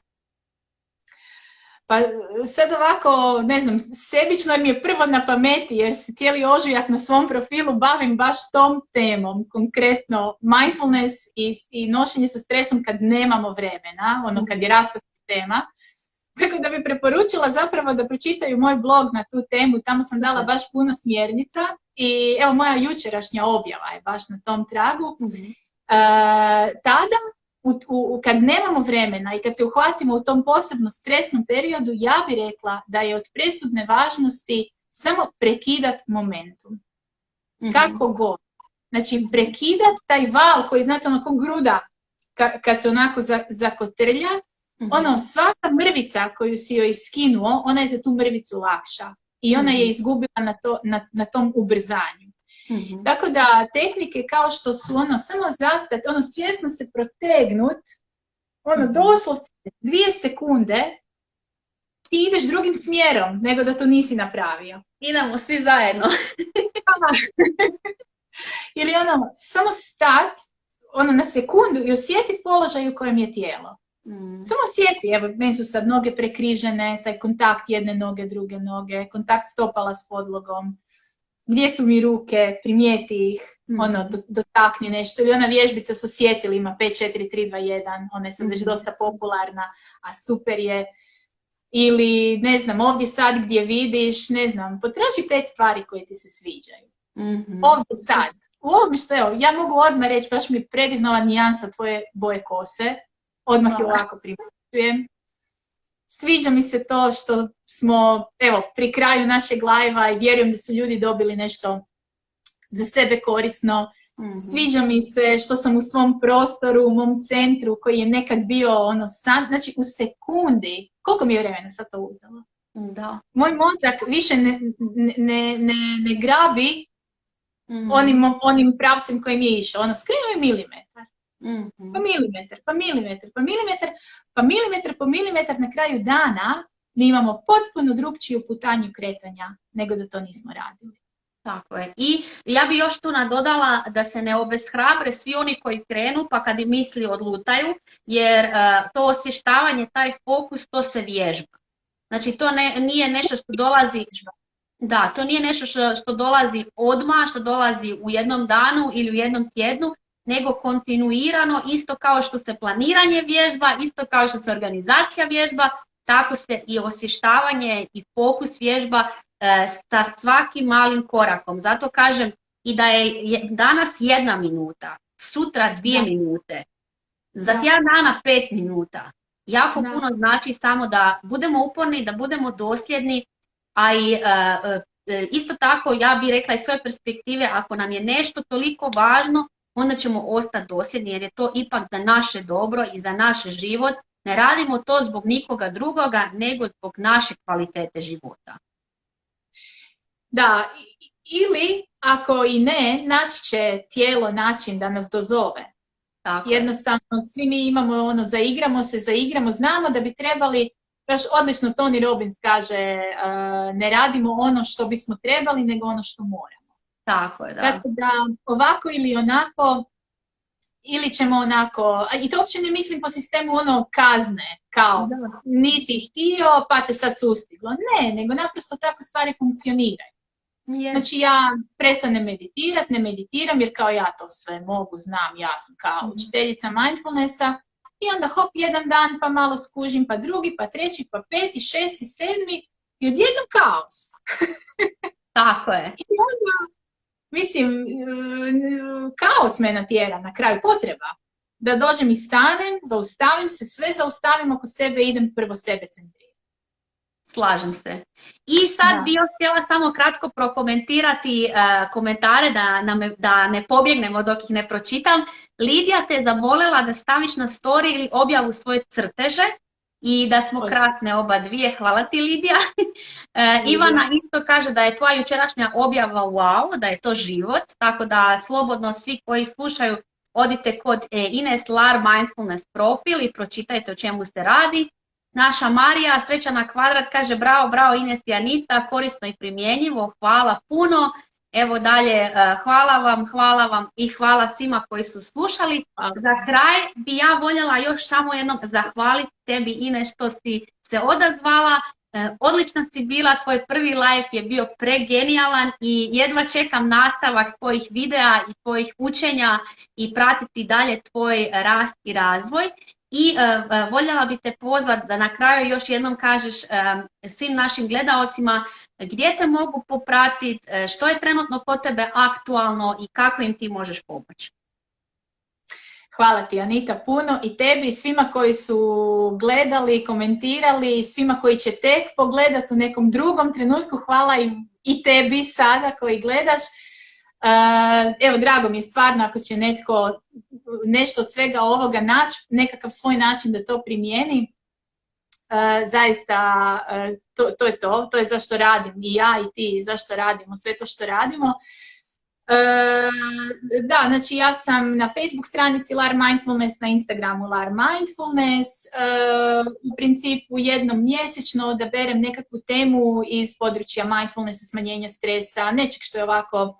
Pa sad ovako, ne znam, sebično mi je prvo na pameti jer se cijeli ožujak na svom profilu bavim baš tom temom, konkretno mindfulness i nošenje sa stresom kad nemamo vremena, ono kad je raspad sistema. Tako da bi preporučila zapravo da pročitaju moj blog na tu temu, tamo sam dala baš puno smjernica i evo moja jučerašnja objava je baš na tom tragu. Tada, kad nemamo vremena i kad se uhvatimo u tom posebno stresnom periodu, ja bih rekla da je od presudne važnosti samo prekidat momentum. Kako god. Znači, prekidat taj val koji, znate, ono ko gruda kad se onako zakotrlja, ono, svaka mrvica koju si joj skinuo, ona je za tu mrvicu lakša. I ona je izgubila na tom ubrzanju. Tako da tehnike kao što su ono samo zastati, ono svjesno se protegnut, ono doslovce 2 sekunde, ti ideš drugim smjerom nego da to nisi napravio. Idemo svi zajedno. Ili ono, samo stat ono, na sekundu i osjetiti položaj u kojem je tijelo. Samo osjeti, evo, meni su sad noge prekrižene, taj kontakt jedne noge, druge noge, kontakt stopala s podlogom. Gdje su mi ruke, primijeti ih, ono, dotakni nešto. Ili ona vježbica s osjetilima, 5, 4, 3, 2, 1, ona je sad već dosta popularna, a super je. Ili, ne znam, ovdje sad gdje vidiš, ne znam, potraži 5 stvari koje ti se sviđaju. Ovdje sad. U ovome što, evo, ja mogu odmah reći, baš mi je predivna ova nijansa tvoje boje kose. Odmah je ovako primjećujem. Sviđa mi se to što smo, evo, pri kraju našeg live-a i vjerujem da su ljudi dobili nešto za sebe korisno. Sviđa mi se što sam u svom prostoru, u mom centru koji je nekad bio ono san, znači u sekundi, koliko mi je vremena sad to uzelo? Da. Moj mozak više ne grabi onim pravcem kojim je išao, ono skrenuo je milimetar. Pa milimetar, pa milimetar, pa milimetar, pa milimetar po milimetar, na kraju dana mi imamo potpuno drugčiju putanju kretanja nego da to nismo radili. Tako je. I ja bih još tu nadodala da se ne obeshrabre svi oni koji krenu pa kad im misli odlutaju, jer to osvještavanje, taj fokus, to se vježba. Znači to nije nešto što dolazi... Da, to nije nešto što dolazi odmah, što dolazi u jednom danu ili u jednom tjednu, nego kontinuirano, isto kao što se planiranje vježba, isto kao što se organizacija vježba, tako se i osvještavanje i fokus vježba sa svakim malim korakom. Zato kažem i da je danas 1 minuta, sutra 2 minute, za tjedan dana 5 minuta. Jako puno znači samo da budemo uporni, da budemo dosljedni, a i isto tako ja bih rekla iz svoje perspektive, ako nam je nešto toliko važno, onda ćemo ostati dosljedni jer je to ipak za naše dobro i za naš život. Ne radimo to zbog nikoga drugoga, nego zbog naše kvalitete života. Da, Ili, ako i ne, naći će tijelo način da nas dozove. Tako jednostavno, svi mi imamo zaigramo, znamo da bi trebali, baš odlično Tony Robbins kaže, ne radimo ono što bismo trebali, nego ono što moramo. Tako je, da. Tako da, ovako ili onako, ili ćemo onako, i to uopće ne mislim po sistemu ono kazne, kao nisi htio pa te sad sustiglo. Ne, nego naprosto tako stvari funkcioniraju. Znači ja prestanem ne meditiram jer kao ja to sve mogu, znam, ja sam kao učiteljica mindfulnessa i onda hop jedan dan pa malo skužim, pa drugi, pa treći, pa peti, šesti, sedmi i odjednom kaos. Tako je. I onda, mislim, kaos me natjera na kraju, potreba da dođem i stanem, zaustavim se, sve zaustavim oko sebe i idem prvo sebe centrirati. Slažem se. I sad bi još htjela samo kratko prokomentirati komentare da ne pobjegnemo dok ih ne pročitam. Lidija te je zamolila da staviš na story ili objavu svoje crteže i da smo krasne oba dvije. Hvala ti, Lidija. Ivana isto kaže da je tvoja jučerašnja objava wow, da je to život, tako da slobodno svi koji slušaju odite kod Ines Lar Mindfulness profil i pročitajte o čemu se radi. Naša Marija, Sreća na kvadrat, kaže bravo Ines i Anita, korisno i primjenjivo, hvala puno. Evo dalje, hvala vam i hvala svima koji su slušali. Za kraj bi ja voljela još samo jednom zahvaliti tebi, Ines, što si se odazvala. Odlična si bila, tvoj prvi live je bio pregenijalan i jedva čekam nastavak tvojih videa i tvojih učenja i pratiti dalje tvoj rast i razvoj. I voljela bi te pozvati da na kraju još jednom kažeš svim našim gledaocima gdje te mogu popratiti, što je trenutno kod tebe aktualno i kako im ti možeš pomoći. Hvala ti, Anita, puno i tebi i svima koji su gledali, komentirali, svima koji će tek pogledati u nekom drugom trenutku. Hvala i tebi sada koji gledaš. Evo, drago mi je stvarno ako će netko nešto od svega ovoga naći, nekakav svoj način da to primijeni. Zaista, to je to. To je zašto radim i ja i ti, zašto radimo sve to što radimo. Da, znači ja sam na Facebook stranici Lar Mindfulness, na Instagramu Lar Mindfulness. U principu jednom mjesečno odaberem nekakvu temu iz područja mindfulnessa, smanjenja stresa, nečeg što je ovako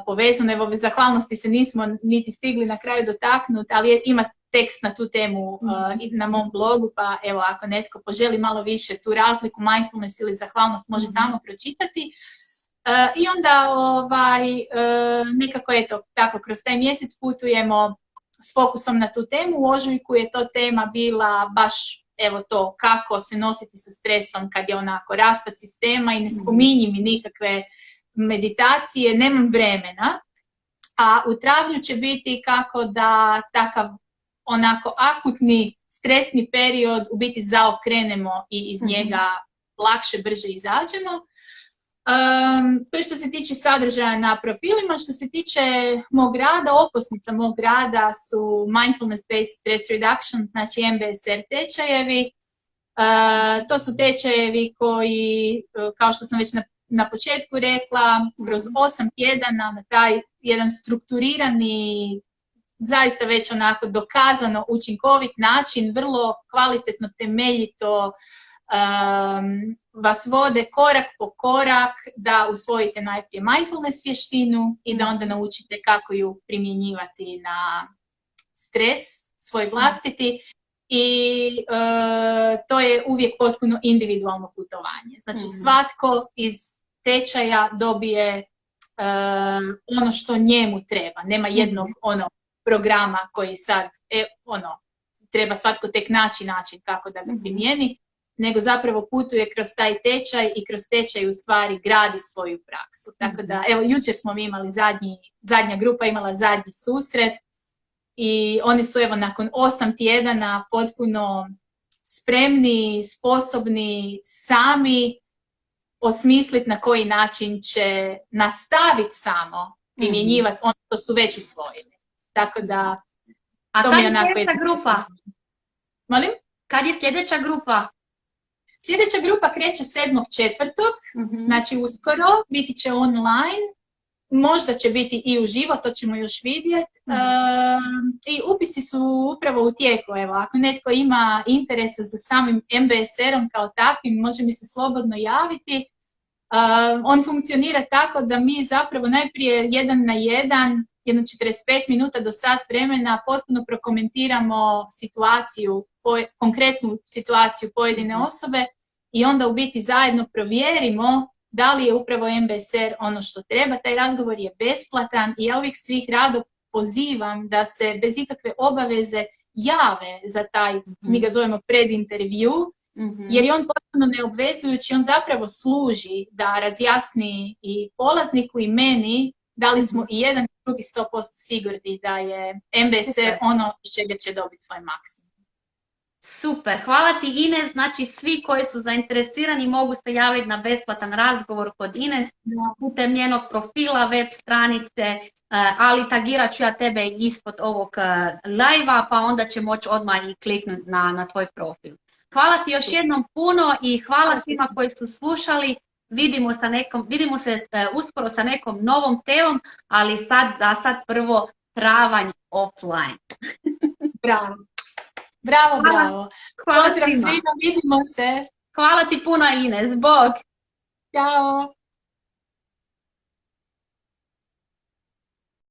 povezano. Evo, zahvalnosti se nismo niti stigli na kraju dotaknuti, ali ima tekst na tu temu na mom blogu, pa evo, ako netko poželi malo više tu razliku mindfulness ili zahvalnost, može tamo pročitati. I onda nekako eto, tako kroz taj mjesec putujemo s fokusom na tu temu. U ožujku je to tema bila baš evo to, kako se nositi sa stresom kad je onako raspad sistema i ne spominji mi nikakve meditacije, nemam vremena. A u travnju će biti kako da takav onako akutni stresni period u biti zaokrenemo i iz njega lakše, brže izađemo. To je što se tiče sadržaja na profilima. Što se tiče mog rada, okosnica mog rada su Mindfulness Based Stress Reduction, znači MBSR tečajevi. To su tečajevi koji, kao što sam već na početku rekla, kroz 8 tjedana na taj jedan strukturirani, zaista već onako dokazano učinkovit način, vrlo kvalitetno, temeljito, vas vode korak po korak da usvojite najprije mindfulness vještinu i da onda naučite kako ju primjenjivati na stres svoj vlastiti. I to je uvijek potpuno individualno putovanje. Znači svatko iz tečaja dobije ono što njemu treba. Nema jednog programa koji sad treba svatko tek naći način kako da ga primijeni, nego zapravo putuje kroz taj tečaj i kroz tečaj u stvari gradi svoju praksu. Tako da, evo, jučer smo mi imali zadnja grupa imala zadnji susret i oni su evo nakon 8 tjedana potpuno spremni, sposobni sami osmisliti na koji način će nastaviti samo primjenjivati ono što su već usvojili. Tako da, a to mi je onako... A kad je sljedeća grupa? Molim? Kad je sljedeća grupa? Sljedeća grupa kreće 7.4. Znači uskoro, biti će online. Možda će biti i uživo, to ćemo još vidjeti. I upisi su upravo u tijeku. Evo, ako netko ima interesa za samim MBSR-om kao takvim, može mi se slobodno javiti. On funkcionira tako da mi zapravo najprije 1 na 1, jedno 45 minuta do sat vremena potpuno prokomentiramo situaciju, konkretnu situaciju pojedine osobe i onda u biti zajedno provjerimo da li je upravo MBSR ono što treba. Taj razgovor je besplatan i ja uvijek svih rado pozivam da se bez ikakve obaveze jave za taj, mi ga zovemo predintervju, jer je on potpuno neobvezujući, on zapravo služi da razjasni i polazniku i meni da li smo i jedan i drugi 100% sigurni da je MBSR ono iz čega će dobiti svoj maksimum. Super, hvala ti Ines, znači svi koji su zainteresirani mogu se javiti na besplatan razgovor kod Ines putem njenog profila, web stranice, ali tagirat ću ja tebe ispod ovog live-a pa onda će moći odmah i kliknuti na tvoj profil. Hvala ti još jednom puno i hvala svima koji su slušali. Vidimo se uskoro sa nekom novom temom, ali za sad prvo travanj offline. Bravo. Bravo. Pozdrav svima, vidimo se. Hvala ti puno Ines, bog. Ćao.